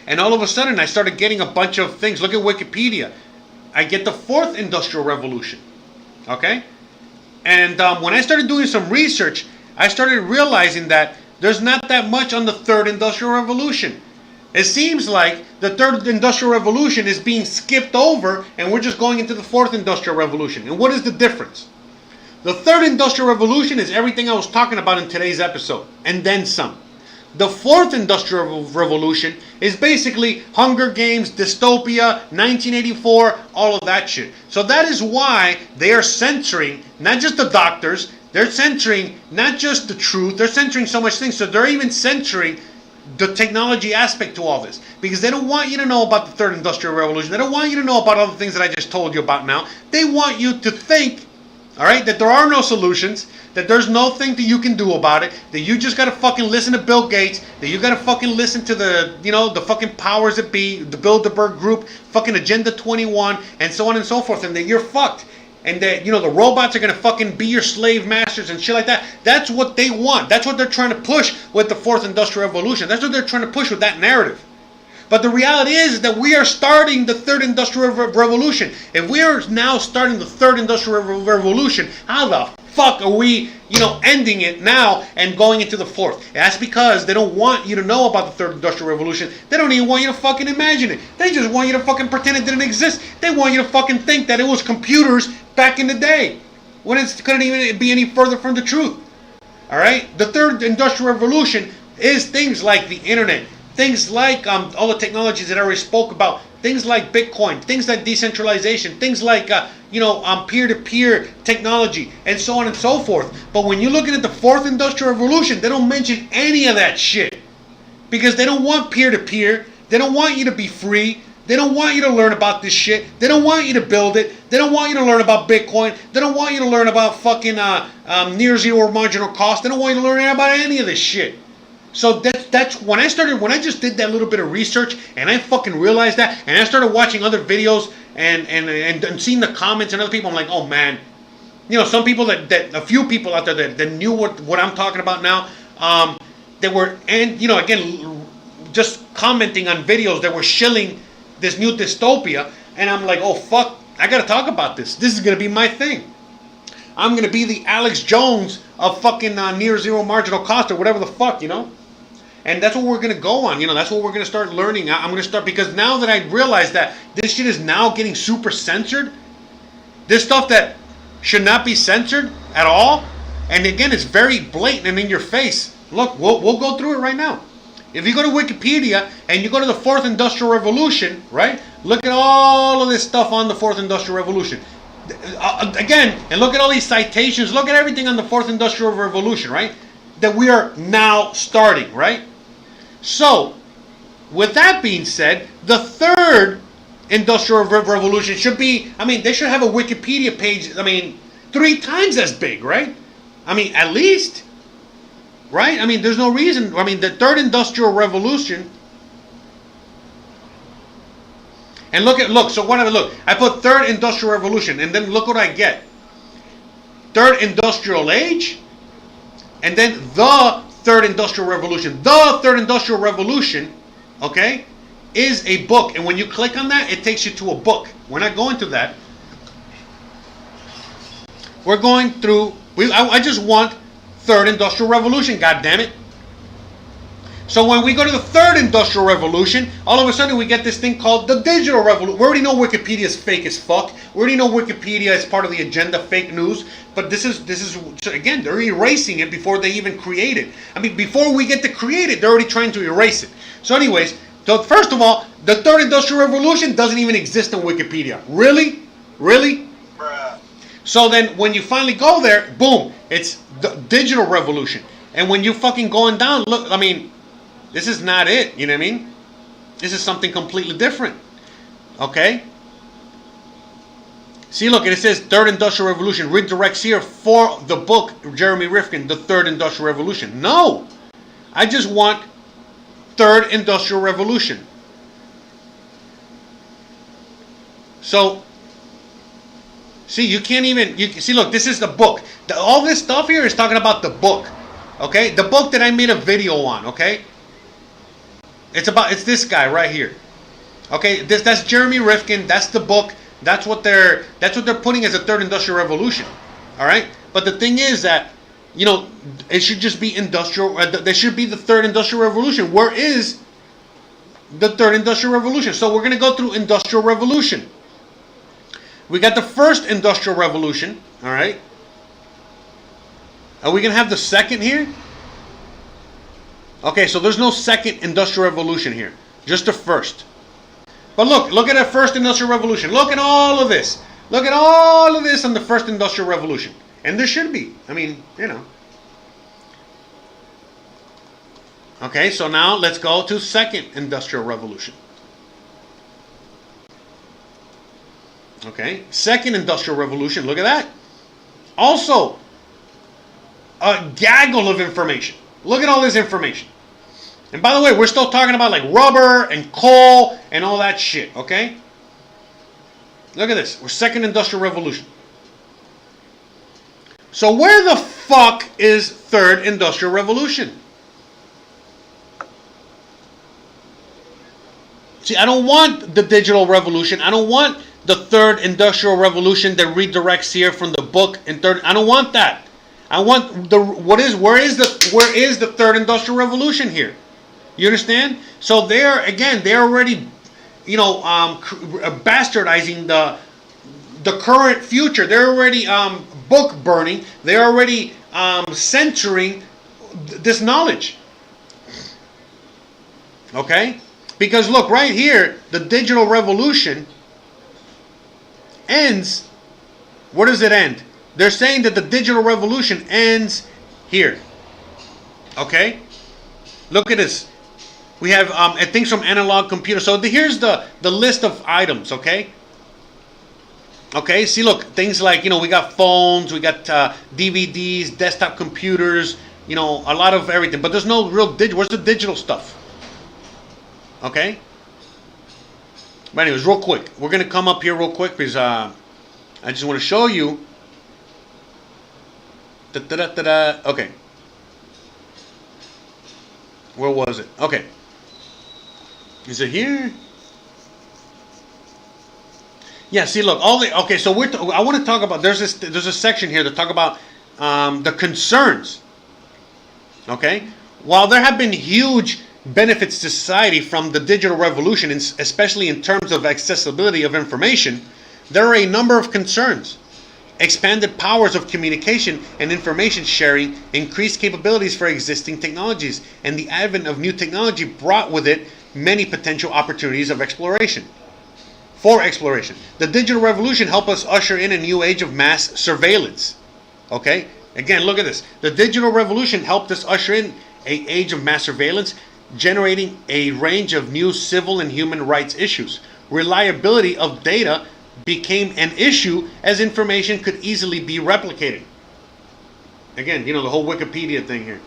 And all of a sudden, I started getting a bunch of things. Look at Wikipedia. I get the fourth industrial revolution, okay? And when I started doing some research, I started realizing that there's not that much on the third industrial revolution. It seems like the third industrial revolution is being skipped over, and we're just going into the fourth industrial revolution. And what is the difference? The third industrial revolution is everything I was talking about in today's episode, and then some. The fourth industrial revolution is basically Hunger Games, dystopia, 1984, all of that shit. So that is why they are censoring not just the doctors, they're censoring not just the truth, they're censoring so much things. So they're even censoring the technology aspect to all this, because they don't want you to know about the third industrial revolution. They don't want you to know about all the things that I just told you about now. They want you to think, all right, that there are no solutions, that there's nothing that you can do about it, that you just gotta fucking listen to Bill Gates, that you gotta fucking listen to the, the fucking powers that be, the Bilderberg Group, fucking Agenda 21, and so on and so forth, and that you're fucked. And that, the robots are going to fucking be your slave masters and shit like that. That's what they want. That's what they're trying to push with the fourth industrial revolution. That's what they're trying to push with that narrative. But the reality is that we are starting the third industrial revolution. If we are now starting the third industrial revolution, how the fuck are we, ending it now and going into the fourth? That's because they don't want you to know about the third industrial revolution. They don't even want you to fucking imagine it. They just want you to fucking pretend it didn't exist. They want you to fucking think that it was computers back in the day, when it couldn't even be any further from the truth. All right? The third industrial revolution is things like the internet, things like all the technologies that I already spoke about, things like Bitcoin, things like decentralization, things like peer-to-peer technology, and so on and so forth. But when you're looking at the fourth industrial revolution, they don't mention any of that shit, because they don't want peer-to-peer. They don't want you to be free. They don't want you to learn about this shit. They don't want you to build it. They don't want you to learn about Bitcoin. They don't want you to learn about fucking Near Zero Marginal Cost. They don't want you to learn about any of this shit. So that's when I just did that little bit of research, and I fucking realized that, and I started watching other videos and seeing the comments and other people. I'm like, oh man, some people a few people out there that knew what I'm talking about now. They were, and again, just commenting on videos that were shilling this new dystopia, and I'm like, oh fuck, I gotta talk about this. This is gonna be my thing. I'm gonna be the Alex Jones of fucking Near Zero Marginal Cost or whatever the fuck, And that's what we're gonna go on. That's what we're gonna start learning. I'm gonna start, because now that I realize that this shit is now getting super censored, this stuff that should not be censored at all, and again, it's very blatant and in your face. Look, we'll go through it right now. If you go to Wikipedia and you go to the fourth industrial revolution, right? Look at all of this stuff on the fourth industrial revolution. Again, and look at all these citations. Look at everything on the fourth industrial revolution, right? That we are now starting, right? So, with that being said, the third industrial revolution should be, they should have a Wikipedia page, 3 times as big, right? At least, right? There's no reason. The third industrial revolution. And look, so whatever, look, I put third industrial revolution, and then look what I get. Third industrial age, and then the third industrial revolution. The third industrial revolution, okay, is a book. And when you click on that, it takes you to a book. We're not going to that. We're going through, I just want third industrial revolution, god damn it. So when we go to the third industrial revolution, all of a sudden we get this thing called the digital revolution. We already know Wikipedia is fake as fuck. We already know Wikipedia is part of the agenda, fake news. But this is so again, they're erasing it before they even create it. Before we get to create it, they're already trying to erase it. So anyways, so first of all, the third industrial revolution doesn't even exist on Wikipedia. Really? Really? Bruh. So then when you finally go there, boom, it's the digital revolution. And when you fucking going down, look, this is not it, you know what I mean? This is something completely different. Okay? See, look, and it says Third Industrial Revolution. Redirects here for the book, Jeremy Rifkin, The Third Industrial Revolution. No! I just want Third Industrial Revolution. So, see, you can't even, see, look, this is the book. All this stuff here is talking about the book. Okay? The book that I made a video on, okay? It's this guy right here. Okay, that's Jeremy Rifkin. That's the book. That's what they're putting as a third industrial revolution. All right, but the thing is that it should just be industrial. There should be the third industrial revolution. Where is the third industrial revolution? So we're gonna go through industrial revolution. We got the first industrial revolution. All right. Are we gonna have the second here? Okay, so there's no second industrial revolution here, just the first. But look at the first industrial revolution. Look at all of this. Look at all of this on the first industrial revolution. And there should be. Okay, so now let's go to second industrial revolution. Okay, second industrial revolution. Look at that. Also, a gaggle of information. Look at all this information. And by the way, we're still talking about like rubber and coal and all that shit, okay? Look at this. We're second industrial revolution. So where the fuck is third industrial revolution? See, I don't want the digital revolution. I don't want the third industrial revolution that redirects here from the book and third. I don't want that. I want where is the third industrial revolution here? You understand? So they're already, bastardizing the current future. They're already book burning. They're already censoring this knowledge. Okay? Because look, right here, the digital revolution ends. Where does it end? They're saying that the digital revolution ends here. Okay? Look at this. We have things from analog computers. So here's the list of items, okay? Okay, see, look, things like, we got phones, we got DVDs, desktop computers, a lot of everything. But there's no real where's the digital stuff? Okay? But anyways, real quick. We're going to come up here real quick because I just want to show you. Okay. Where was it? Okay. Is it here? Yeah, see, look, okay, so I want to talk about, there's a section here to talk about the concerns. Okay? While there have been huge benefits to society from the digital revolution, especially in terms of accessibility of information, there are a number of concerns. Expanded powers of communication and information sharing, increased capabilities for existing technologies, and the advent of new technology brought with it many potential opportunities of exploration. The digital revolution helped us usher in a new age of mass surveillance. Okay? Again, look at this. The digital revolution helped us usher in an age of mass surveillance, generating a range of new civil and human rights issues. Reliability of data became an issue as information could easily be replicated. Again, the whole Wikipedia thing here.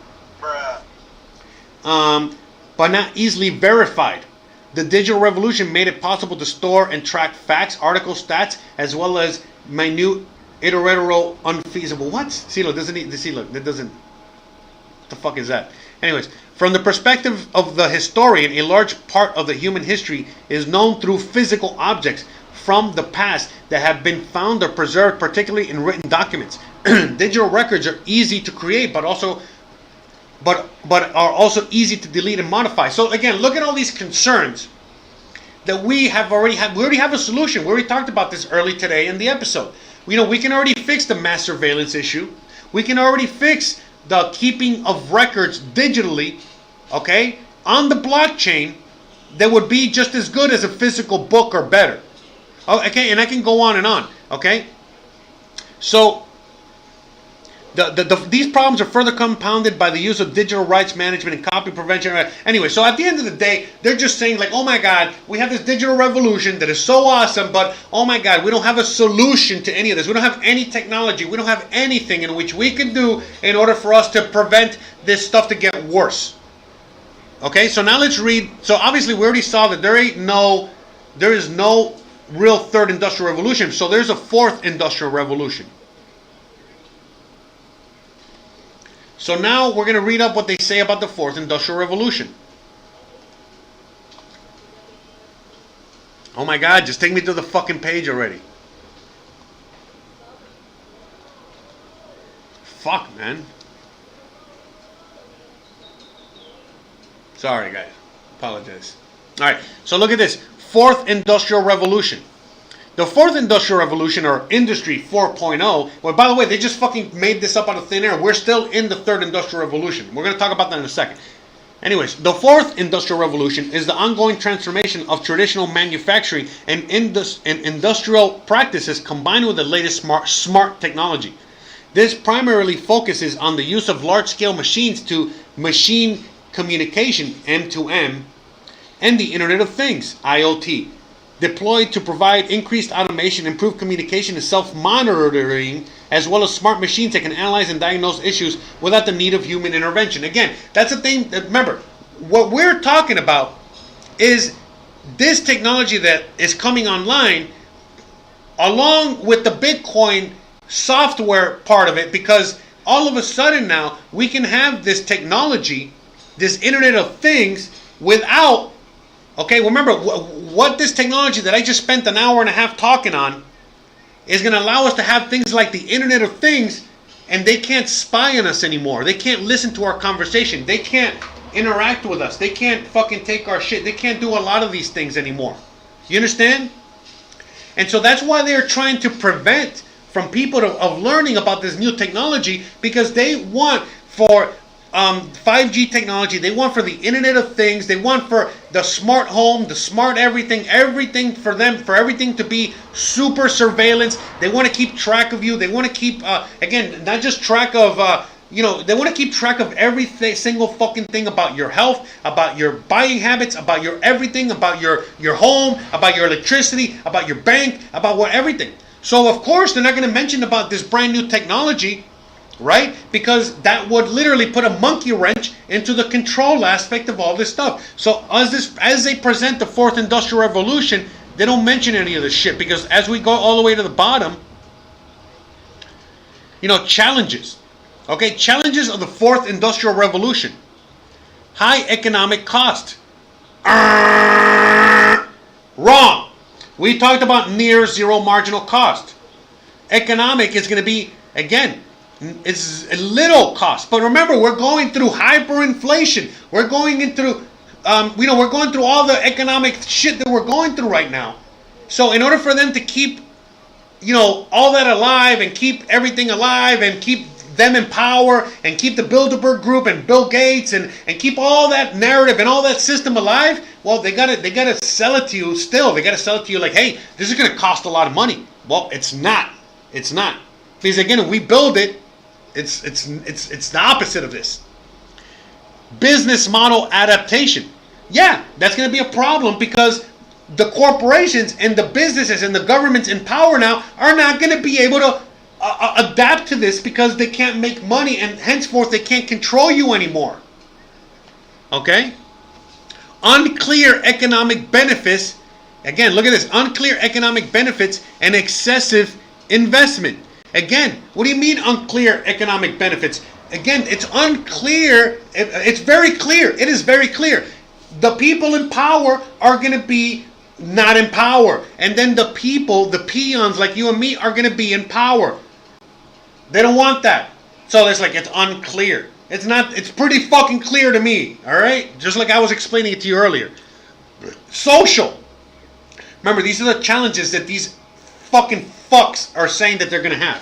But not easily verified. The digital revolution made it possible to store and track facts, article stats, as well as minute, iterable, unfeasible. What? See, look, that doesn't. What the fuck is that? Anyways, from the perspective of the historian, a large part of the human history is known through physical objects from the past that have been found or preserved, particularly in written documents. Digital records are easy to create, but are also easy to delete and modify. So again, look at all these concerns that we already have a solution. We already talked about this early today in the episode. We can already fix the mass surveillance issue. We can already fix the keeping of records digitally, okay, on the blockchain that would be just as good as a physical book or better. Okay, and I can go on and on, okay? So these problems are further compounded by the use of digital rights management and copy prevention. Anyway, so at the end of the day, they're just saying like, oh my God, we have this digital revolution that is so awesome, but oh my God, we don't have a solution to any of this. We don't have any technology. We don't have anything in which we can do in order for us to prevent this stuff to get worse. Okay, so now let's read. So obviously we already saw that there is no real third industrial revolution. So there's a fourth industrial revolution. So now we're going to read up what they say about the fourth industrial revolution. Oh my God, just take me to the fucking page already. Fuck, man. Sorry, guys. Apologize. Alright, so look at this. Fourth industrial revolution. The fourth industrial revolution, or Industry 4.0, well, by the way, they just fucking made this up out of thin air. We're still in the third industrial revolution. We're going to talk about that in a second. Anyways, the fourth industrial revolution is the ongoing transformation of traditional manufacturing and industrial practices combined with the latest smart technology. This primarily focuses on the use of large-scale machines to machine communication, M2M, and the Internet of Things, IoT, deployed to provide increased automation, improved communication, and self-monitoring, as well as smart machines that can analyze and diagnose issues without the need of human intervention. Again, that's the thing. Remember, what we're talking about is this technology that is coming online along with the Bitcoin software part of it, because all of a sudden now we can have this technology, this Internet of Things, without Okay, remember, what this technology that I just spent an hour and a half talking on is going to allow us to have things like the Internet of Things, and they can't spy on us anymore. They can't listen to our conversation. They can't interact with us. They can't fucking take our shit. They can't do a lot of these things anymore. You understand? And so that's why they're trying to prevent from people of learning about this new technology, because they want for 5G technology, they want for the Internet of Things, they want for the smart home, the smart everything for them, for everything to be super surveillance. They want to keep track of you. They want to keep, again, not just track of, they want to keep track of every single fucking thing about your health, about your buying habits, about your everything, about your home, about your electricity, about your bank, about everything. So of course they're not going to mention about this brand new technology, right? Because that would literally put a monkey wrench into the control aspect of all this stuff. So as they present the fourth industrial revolution, they don't mention any of this shit, because as we go all the way to the bottom, challenges. Okay, challenges of the fourth industrial revolution. High economic cost. Wrong. We talked about near zero marginal cost. Economic is going to be, again, it's a little cost. But remember, we're going through hyperinflation. We're going into, we're going through all the economic shit that we're going through right now. So in order for them to keep, all that alive and keep everything alive and keep them in power and keep the Bilderberg Group and Bill Gates and keep all that narrative and all that system alive, well, they gotta sell it to you still. They gotta sell it to you like, hey, this is gonna cost a lot of money. Well, it's not. It's not. Because again, if we build it, it's the opposite of this. Business model adaptation. Yeah, that's gonna be a problem, because the corporations and the businesses and the governments in power now are not gonna be able to adapt to this, because they can't make money, and henceforth they can't control you anymore. Okay? Unclear economic benefits. Again, look at this. Unclear economic benefits and excessive investment. Again, what do you mean unclear economic benefits? Again, it's unclear. It's very clear. It is very clear. The people in power are going to be not in power. And then the people, the peons like you and me, are going to be in power. They don't want that. So it's like, it's unclear. It's not, it's pretty fucking clear to me. All right? Just like I was explaining it to you earlier. Social. Remember, these are the challenges that these fucking fucks are saying that they're going to have.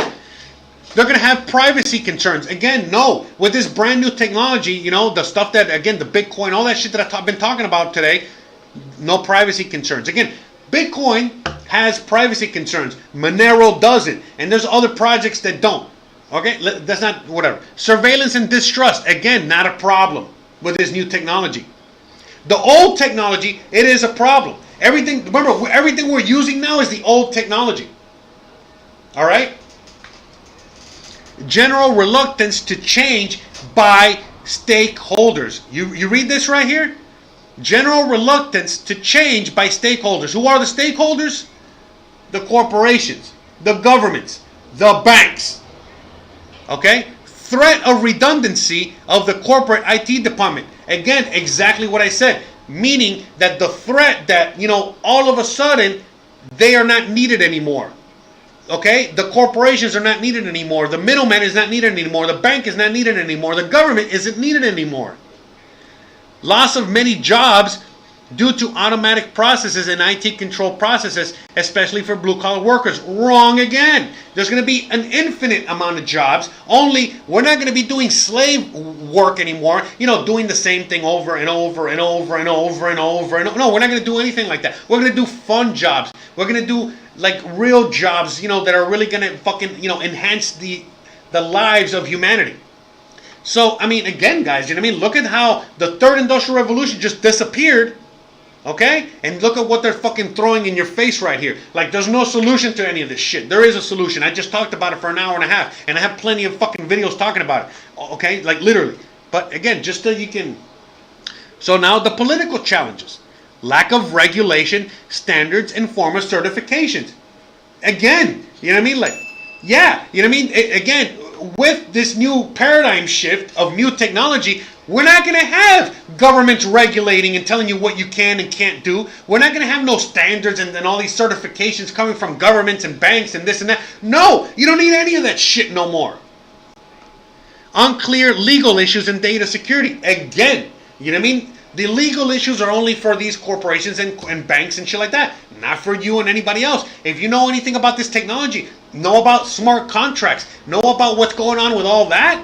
They're going to have privacy concerns. Again, no. With this brand new technology, the stuff that, again, the Bitcoin, all that shit that I've been talking about today, no privacy concerns. Again, Bitcoin has privacy concerns. Monero doesn't. And there's other projects that don't. Okay? That's not, whatever. Surveillance and distrust. Again, not a problem with this new technology. The old technology, it is a problem. Everything, remember, everything we're using now is the old technology. All right? General reluctance to change by stakeholders. You read this right here? General reluctance to change by stakeholders. Who are the stakeholders? The corporations, the governments, the banks. Okay? Threat of redundancy of the corporate IT department. Again, exactly what I said. Meaning that the threat that, all of a sudden, they are not needed anymore. Okay? The corporations are not needed anymore. The middleman is not needed anymore. The bank is not needed anymore. The government isn't needed anymore. Loss of many jobs due to automatic processes and IT control processes, especially for blue-collar workers. Wrong again. There's going to be an infinite amount of jobs, only we're not going to be doing slave work anymore, doing the same thing over and over and over and over and over. No, we're not going to do anything like that. We're going to do fun jobs. We're going to do like real jobs, that are really going to fucking, enhance the lives of humanity. So, I mean, again, guys, look at how the third industrial revolution just disappeared. Okay? And look at what they're fucking throwing in your face right here. Like, there's no solution to any of this shit. There is a solution. I just talked about it for an hour and a half. And I have plenty of fucking videos talking about it. Okay? Like, literally. But, again, just so you can... So, now the political challenges. Lack of regulation, standards, and formal certifications. Again, Like, yeah. Again, with this new paradigm shift of new technology, We're not going to have governments regulating and telling you what you can and can't do. We're not going to have no standards and all these certifications coming from governments and banks and this and that. No, you don't need any of that shit no more. Unclear legal issues and data security. Again, you know what I mean? The legal issues are only for these corporations and banks and shit like that. Not for you and anybody else. If you know anything about this technology, know about smart contracts, know about what's going on with all that,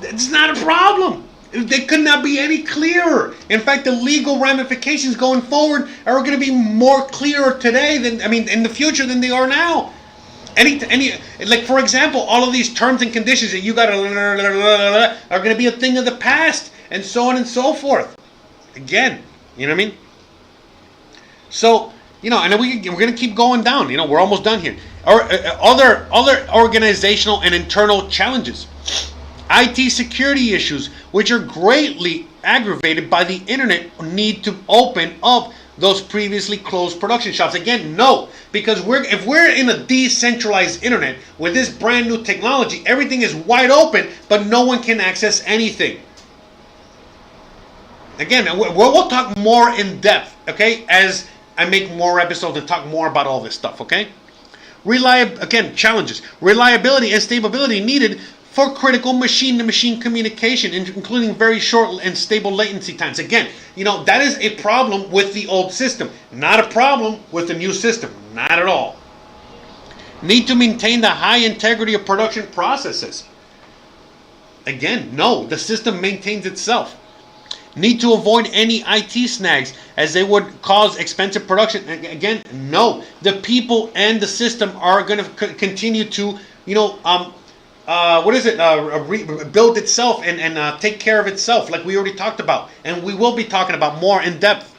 it's not a problem. They could not be any clearer. In fact, the legal ramifications going forward are going to be more clearer today than, in the future than they are now. Like for example, all of these terms and conditions that you got to are going to be a thing of the past, and so on and so forth. Again, you know what I mean? So, and then we're going to keep going down. We're almost done here. Other organizational and internal challenges. IT security issues, which are greatly aggravated by the internet need to open up those previously closed production shops. Again, no, because if we're in a decentralized internet with this brand new technology, everything is wide open, but no one can access anything. Again, we'll talk more in depth, okay, as I make more episodes and talk more about all this stuff, okay? Challenges. Reliability and stability needed for critical machine-to-machine communication, including very short and stable latency times. Again, that is a problem with the old system, not a problem with the new system, not at all. Need to maintain the high integrity of production processes. Again, no, the system maintains itself. Need to avoid any IT snags as they would cause expensive production. Again, no, the people and the system are going to continue to, build itself and take care of itself, like we already talked about, and we will be talking about more in depth.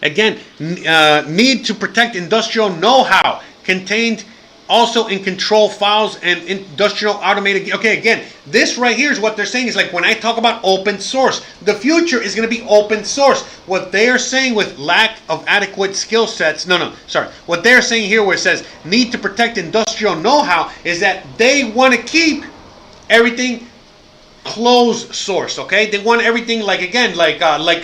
Again, need to protect industrial know-how contained also in control files and industrial automated. Okay, again, this right here is what they're saying is like when I talk about open source, the future is going to be open source. What they are saying with lack of adequate skill sets, what they're saying here where it says need to protect industrial know-how is that they want to keep everything closed source, okay? They want everything like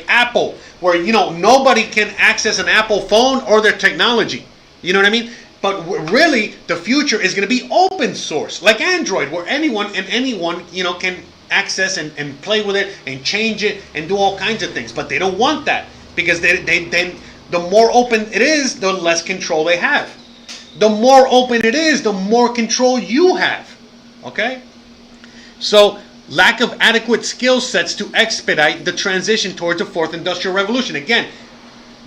Apple, where nobody can access an Apple phone or their technology. You know what I mean? But really, the future is going to be open source, like Android, where anyone can access and play with it and change it and do all kinds of things. But they don't want that because the more open it is, the less control they have. The more open it is, the more control you have. Okay? So, lack of adequate skill sets to expedite the transition towards the fourth industrial revolution. Again,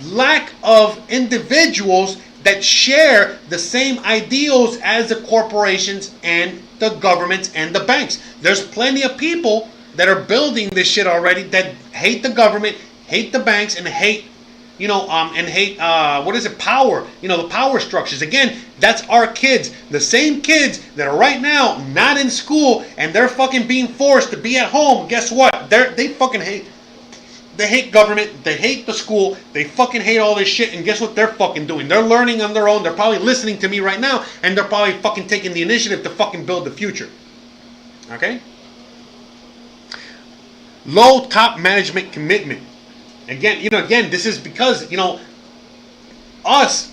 lack of individuals that share the same ideals as the corporations and the governments and the banks. There's plenty of people that are building this shit already that hate the government, hate the banks, and hate, power, the power structures. Again, that's our kids. The same kids that are right now not in school and they're fucking being forced to be at home. Guess what? They fucking hate. They hate government, they hate the school, they fucking hate all this shit, and guess what they're fucking doing? They're learning on their own, they're probably listening to me right now, and they're probably fucking taking the initiative to fucking build the future. Okay? Low top management commitment. Again, this is because,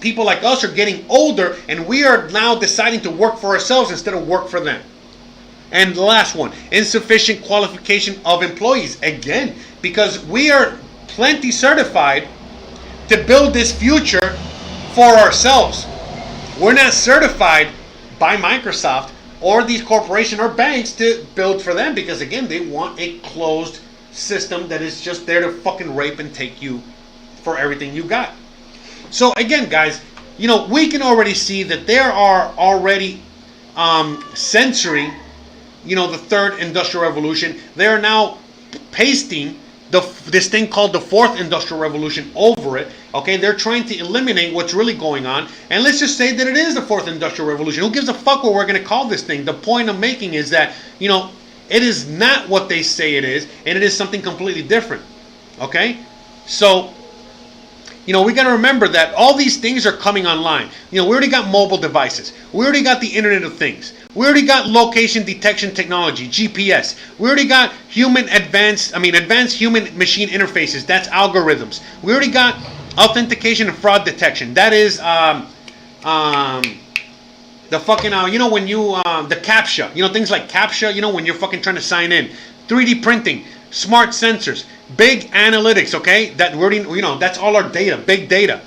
people like us are getting older, and we are now deciding to work for ourselves instead of work for them. And the last one, insufficient qualification of employees. Again, because we are plenty certified to build this future for ourselves. We're not certified by Microsoft or these corporations or banks to build for them because, again, they want a closed system that is just there to fucking rape and take you for everything you got. So, again, guys, we can already see that there are already censoring the third industrial revolution. They are now pasting this thing called the fourth industrial revolution over it. Okay, they're trying to eliminate what's really going on. And let's just say that it is the fourth industrial revolution. Who gives a fuck what we're going to call this thing? The point I'm making is that, it is not what they say it is, and it is something completely different. Okay? So, we got to remember that all these things are coming online. We already got mobile devices. We already got the Internet of Things. We already got location detection technology, GPS. We already got advanced human machine interfaces. That's algorithms. We already got authentication and fraud detection. That is the fucking when you the CAPTCHA, things like CAPTCHA, when you're fucking trying to sign in. 3D printing, smart sensors, big analytics, okay? That we already, that's all our data, big data.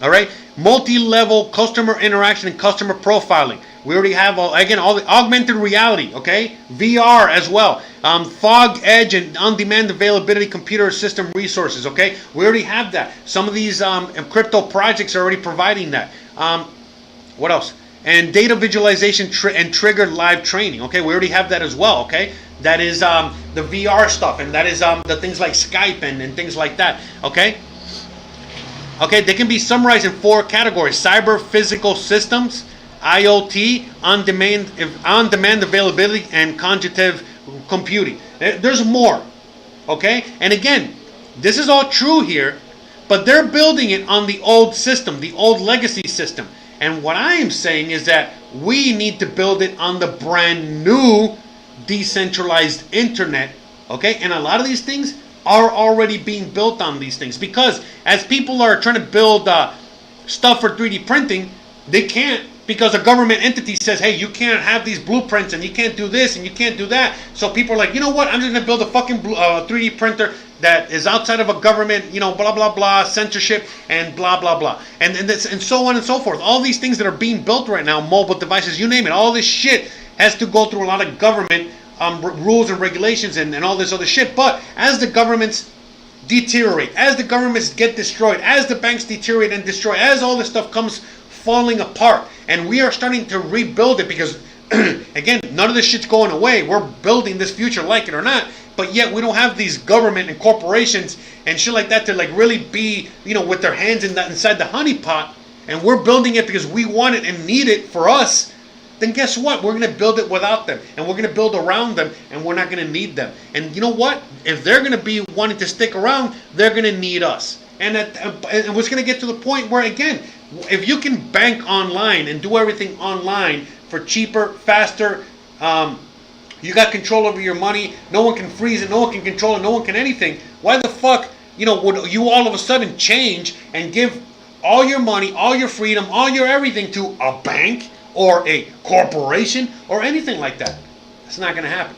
All right? Multi-level customer interaction and customer profiling. We already have all the augmented reality, okay? VR as well. Fog, edge, and on-demand availability computer system resources, okay? We already have that. Some of these crypto projects are already providing that. What else? And data visualization and triggered live training, okay? We already have that as well, okay? That is the VR stuff, and that is the things like Skype and things like that, okay? Okay, they can be summarized in 4 categories: cyber physical systems, IoT, on-demand availability, and cognitive computing. There's more, okay? And again, this is all true here, but they're building it on the old system, the old legacy system. And what I am saying is that we need to build it on the brand new decentralized internet, okay? And a lot of these things are already being built on these things, because as people are trying to build stuff for 3D printing, they can't, because a government entity says, hey, you can't have these blueprints, and you can't do this, and you can't do that. So people are like, you know what, I'm just going to build a fucking 3D printer that is outside of a government, blah, blah, blah, censorship, and blah, blah, blah. And so on and so forth. All these things that are being built right now, mobile devices, you name it, all this shit has to go through a lot of government rules and regulations and all this other shit. But as the governments deteriorate, as the governments get destroyed, as the banks deteriorate and destroy, as all this stuff comes falling apart, and we are starting to rebuild it, because again, none of this shit's going away. We're building this future, like it or not, but yet we don't have these government and corporations and shit like that to like really be, with their hands inside the honeypot, and we're building it because we want it and need it for us. Then guess what? We're going to build it without them, and we're going to build around them, and we're not going to need them. And you know what? If they're going to be wanting to stick around, they're going to need us. And what's going to get to the point where, again, if you can bank online and do everything online for cheaper, faster, you got control over your money, no one can freeze it, no one can control it, no one can anything, why the fuck, would you all of a sudden change and give all your money, all your freedom, all your everything to a bank or a corporation or anything like that? It's not going to happen.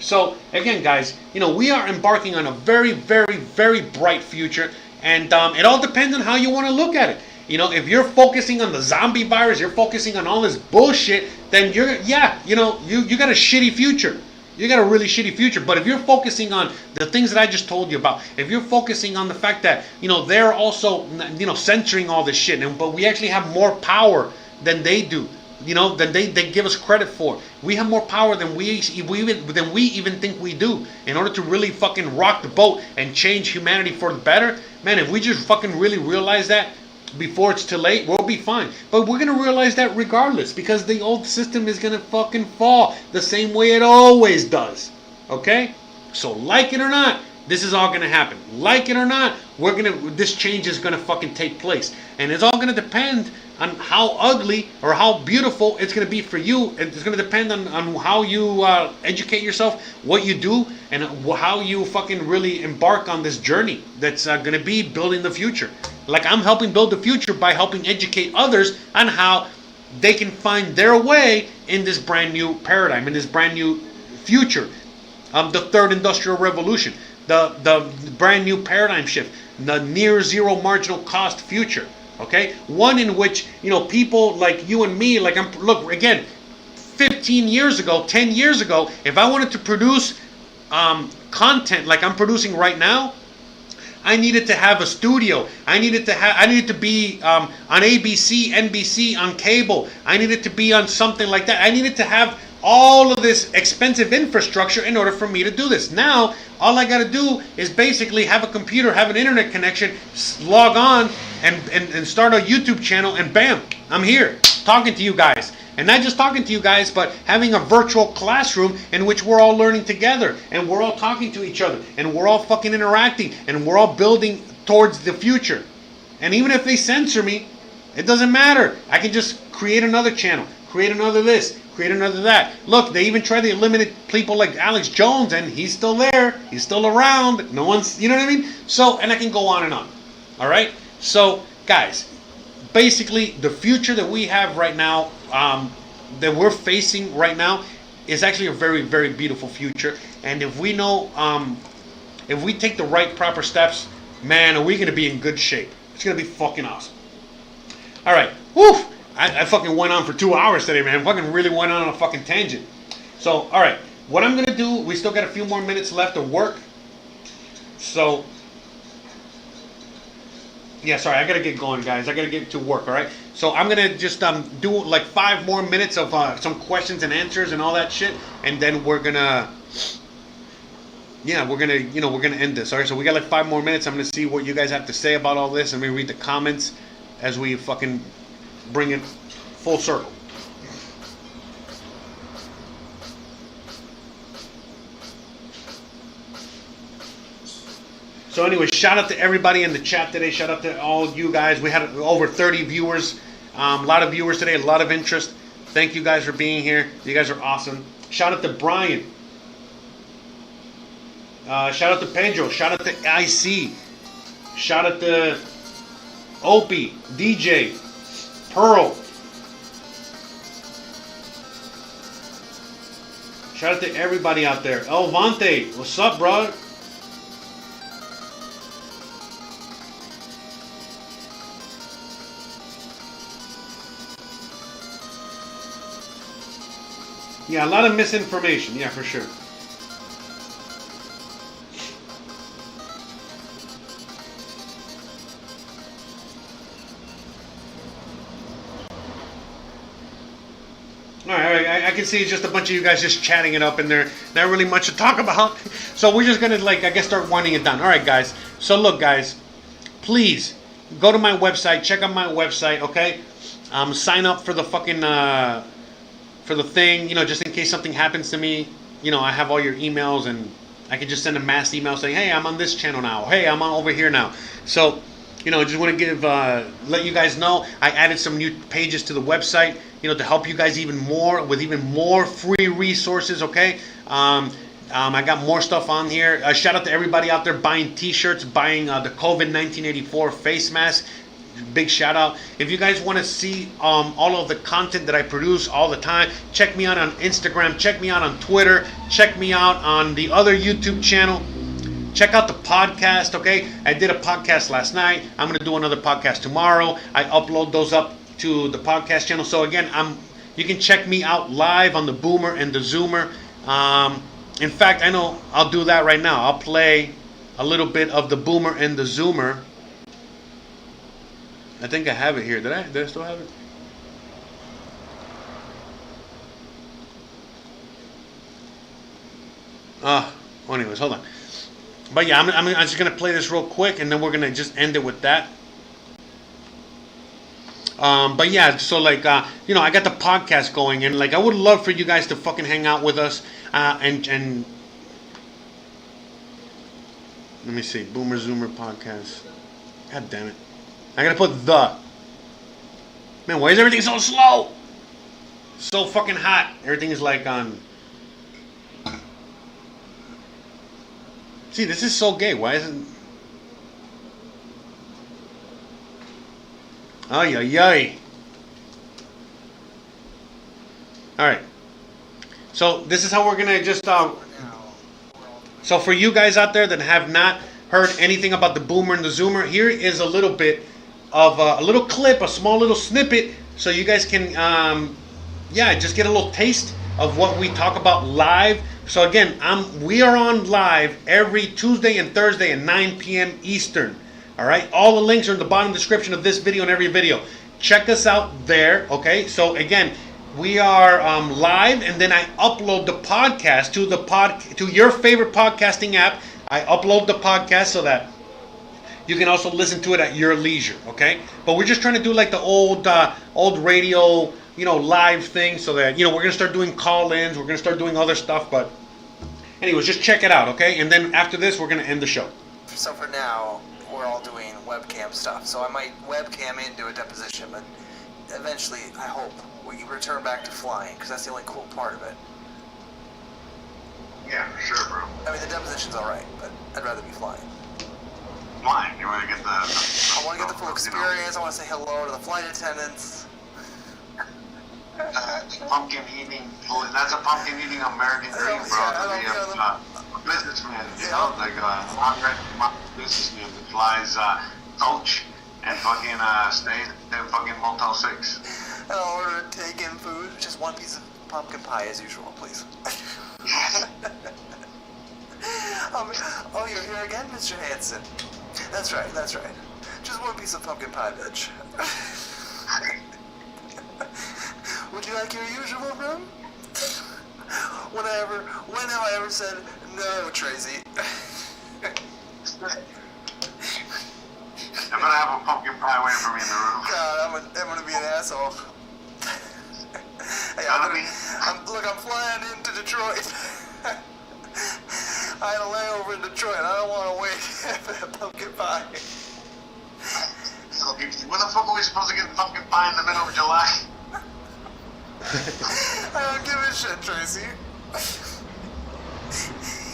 So again, guys, we are embarking on a very, very, very bright future, and it all depends on how you want to look at it. If you're focusing on the zombie virus, you're focusing on all this bullshit, then you got a shitty future. You got a really shitty future. But if you're focusing on the things that I just told you about, if you're focusing on the fact that they're also censoring all this shit, but we actually have more power than they do, than they give us credit for. We have more power than we even think we do, in order to really fucking rock the boat and change humanity for the better. Man, if we just fucking really realize that before it's too late, we'll be fine. But we're gonna realize that regardless, because the old system is gonna fucking fall the same way it always does. Okay? So like it or not, this is all gonna happen. Like it or not, this change is gonna fucking take place. And it's all gonna depend on how ugly or how beautiful it's going to be for you. It's going to depend on how you educate yourself, what you do, and how you fucking really embark on this journey that's going to be building the future. Like I'm helping build the future by helping educate others on how they can find their way in this brand new paradigm, in this brand new future. The third industrial revolution, the brand new paradigm shift, the near zero marginal cost future. Okay, one in which people like you and me, like look again, 15 years ago, 10 years ago, if I wanted to produce content like I'm producing right now, I needed to have a studio. I needed to be on ABC, NBC, on cable. I needed to be on something like that. I needed to have all of this expensive infrastructure in order for me to do this. Now, all I got to do is basically have a computer, have an internet connection, log on, and start a YouTube channel, and bam, I'm here talking to you guys. And not just talking to you guys, but having a virtual classroom in which we're all learning together, and we're all talking to each other, and we're all fucking interacting, and we're all building towards the future. And even if they censor me, it doesn't matter. I can just create another channel, create another this, Create another that. Look, they even try to eliminate people like Alex Jones, and he's still there. He's still around. No one's, you know what I mean? So, and I can go on and on. All right? So, guys, basically, the future that we have right now, that we're facing right now, is actually a very, very beautiful future. And if we know, if we take the right, proper steps, man, are we going to be in good shape. It's going to be fucking awesome. All right. Woo! I fucking went on for 2 hours today, man. I fucking really went on a fucking tangent. So, all right. What I'm going to do, we still got a few more minutes left of work. So, yeah, sorry. I got to get going, guys. I got to get to work, all right? So, I'm going to just do like 5 more minutes of some questions and answers and all that shit. And then we're going to... Yeah, we're gonna end this. All right, so we got like 5 more minutes. I'm gonna see what you guys have to say about all this. I'm gonna read the comments as we fucking bring it full circle. So anyway, shout out to everybody in the chat today. Shout out to all you guys. We had over 30 viewers. A lot of viewers today. A lot of interest. Thank you guys for being here. You guys are awesome. Shout out to Brian. Shout out to Pedro. Shout out to IC. Shout out to Opie, DJ, Pearl. Shout out to everybody out there. Elvante, what's up, bro? Yeah, a lot of misinformation. Yeah, for sure. All right, I can see it's just a bunch of you guys just chatting it up in there. Not really much to talk about. So we're just going to, like, I guess start winding it down. All right, guys. So look, guys, please go to my website. Check out my website, okay? Sign up for the fucking, for the thing, you know, just in case something happens to me. You know, I have all your emails, and I can just send a mass email saying, hey, I'm on this channel now. Hey, I'm on over here now. So, you know, just want to give, let you guys know, I added some new pages to the website, you know, to help you guys even more, with even more free resources, okay? I got more stuff on here. Shout out to everybody out there buying t-shirts, buying the COVID 1984 face mask. Big shout out. If you guys want to see all of the content that I produce all the time, check me out on Instagram, check me out on Twitter, check me out on the other YouTube channel. Check out the podcast, okay? I did a podcast last night. I'm going to do another podcast tomorrow. I upload those up to the podcast channel. So again, you can check me out live on the Boomer and the Zoomer. In fact, I know I'll do that right now. I'll play a little bit of the Boomer and the Zoomer. I think I have it here. Did I still have it? Anyways, hold on. But yeah, I'm just going to play this real quick, and then we're going to just end it with that. But yeah, so like, you know, I got the podcast going, and like, I would love for you guys to fucking hang out with us, and let me see, Boomer Zoomer podcast. God damn it. I gotta put the. Man, why is everything so slow? So fucking hot. Everything is like on. See, this is so gay. Why isn't... Ay, ay, ay. Alright. So, this is how we're going to just... So, for you guys out there that have not heard anything about the Boomer and the Zoomer, here is a little bit of a little clip, a small little snippet, so you guys can, yeah, just get a little taste of what we talk about live. So again, we are on live every Tuesday and Thursday at 9 p.m. Eastern. All right, all the links are in the bottom description of this video and every video. Check us out there. Okay, so again, we are live, and then I upload the podcast to your favorite podcasting app. I upload the podcast so that you can also listen to it at your leisure. Okay, but we're just trying to do like the old radio, you know, live thing, so that, you know, we're gonna start doing call-ins, we're gonna start doing other stuff. But anyways, just check it out, okay? And then after this, we're gonna end the show.
So for now, we're all doing webcam stuff. So I might webcam in, do a deposition, but eventually, I hope we return back to flying, because that's the only cool part of it.
Yeah, sure, bro.
I mean, the deposition's alright, but I'd rather be flying.
Flying. You want to get the
I want to get the full experience. I want to say hello to the flight attendants.
Pumpkin eating. That's a pumpkin eating American dream, bro. To be a businessman, you know, like a businessman that flies coach and fucking stays in fucking Motel 6.
And I'll order take-in food, just one piece of pumpkin pie as usual, please. Oh, you're here again, Mr. Hanson. That's right. Just one piece of pumpkin pie, bitch. Would you like your usual room? When have I ever said no, Tracy?
I'm gonna have a pumpkin pie waiting for me in the room.
God, I'm gonna be an asshole. Hey, I'm flying into Detroit. I had a layover in Detroit. I don't want to wait for that pumpkin pie.
When the fuck are we supposed to get pumpkin pie in the middle of July?
I don't give a shit, Tracy.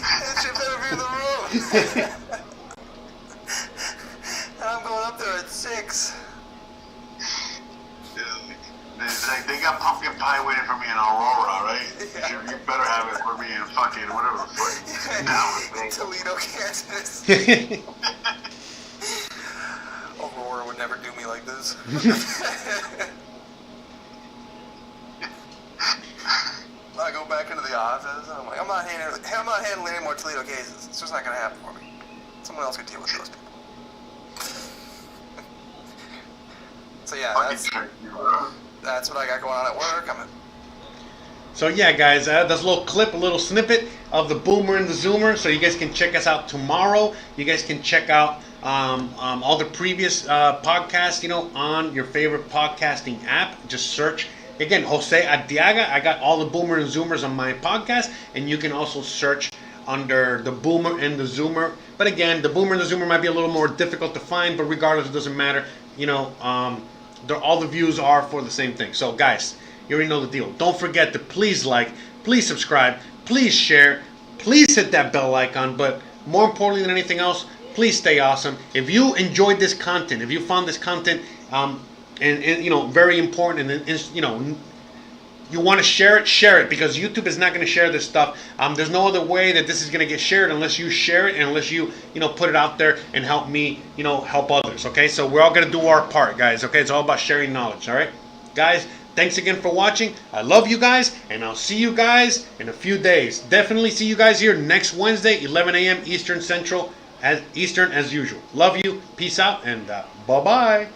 That shit better be in the room. And I'm going up there at 6.
They got pumpkin pie waiting for me in Aurora, right?
Yeah.
You better have it for me in fucking whatever the fuck.
Yeah, Toledo, Kansas. Aurora would never do me like this. I go back into the office. I'm like, I'm not handling any more Toledo cases. It's just not gonna happen for me. Someone else can deal with those people. So yeah, that's what I got going on at work.
So yeah, guys, that's a little clip, a little snippet of the Boomer and the Zoomer. So you guys can check us out tomorrow. You guys can check out all the previous podcasts, you know, on your favorite podcasting app. Just search, again, Jose Arteaga. I got all the Boomer and Zoomers on my podcast. And you can also search under the Boomer and the Zoomer. But again, the Boomer and the Zoomer might be a little more difficult to find. But regardless, it doesn't matter. You know, all the views are for the same thing. So guys, you already know the deal. Don't forget to please like, please subscribe, please share, please hit that bell icon. But more importantly than anything else, please stay awesome. If you enjoyed this content, if you found this content and you know, very important, and you know, you want to share it, because YouTube is not going to share this stuff. There's no other way that this is going to get shared unless you share it and unless you know, put it out there and help me, you know, help others. Okay, so we're all going to do our part, guys. Okay, it's all about sharing knowledge. All right, guys. Thanks again for watching. I love you guys, and I'll see you guys in a few days. Definitely see you guys here next Wednesday, 11 a.m. Eastern as usual. Love you. Peace out, and bye-bye.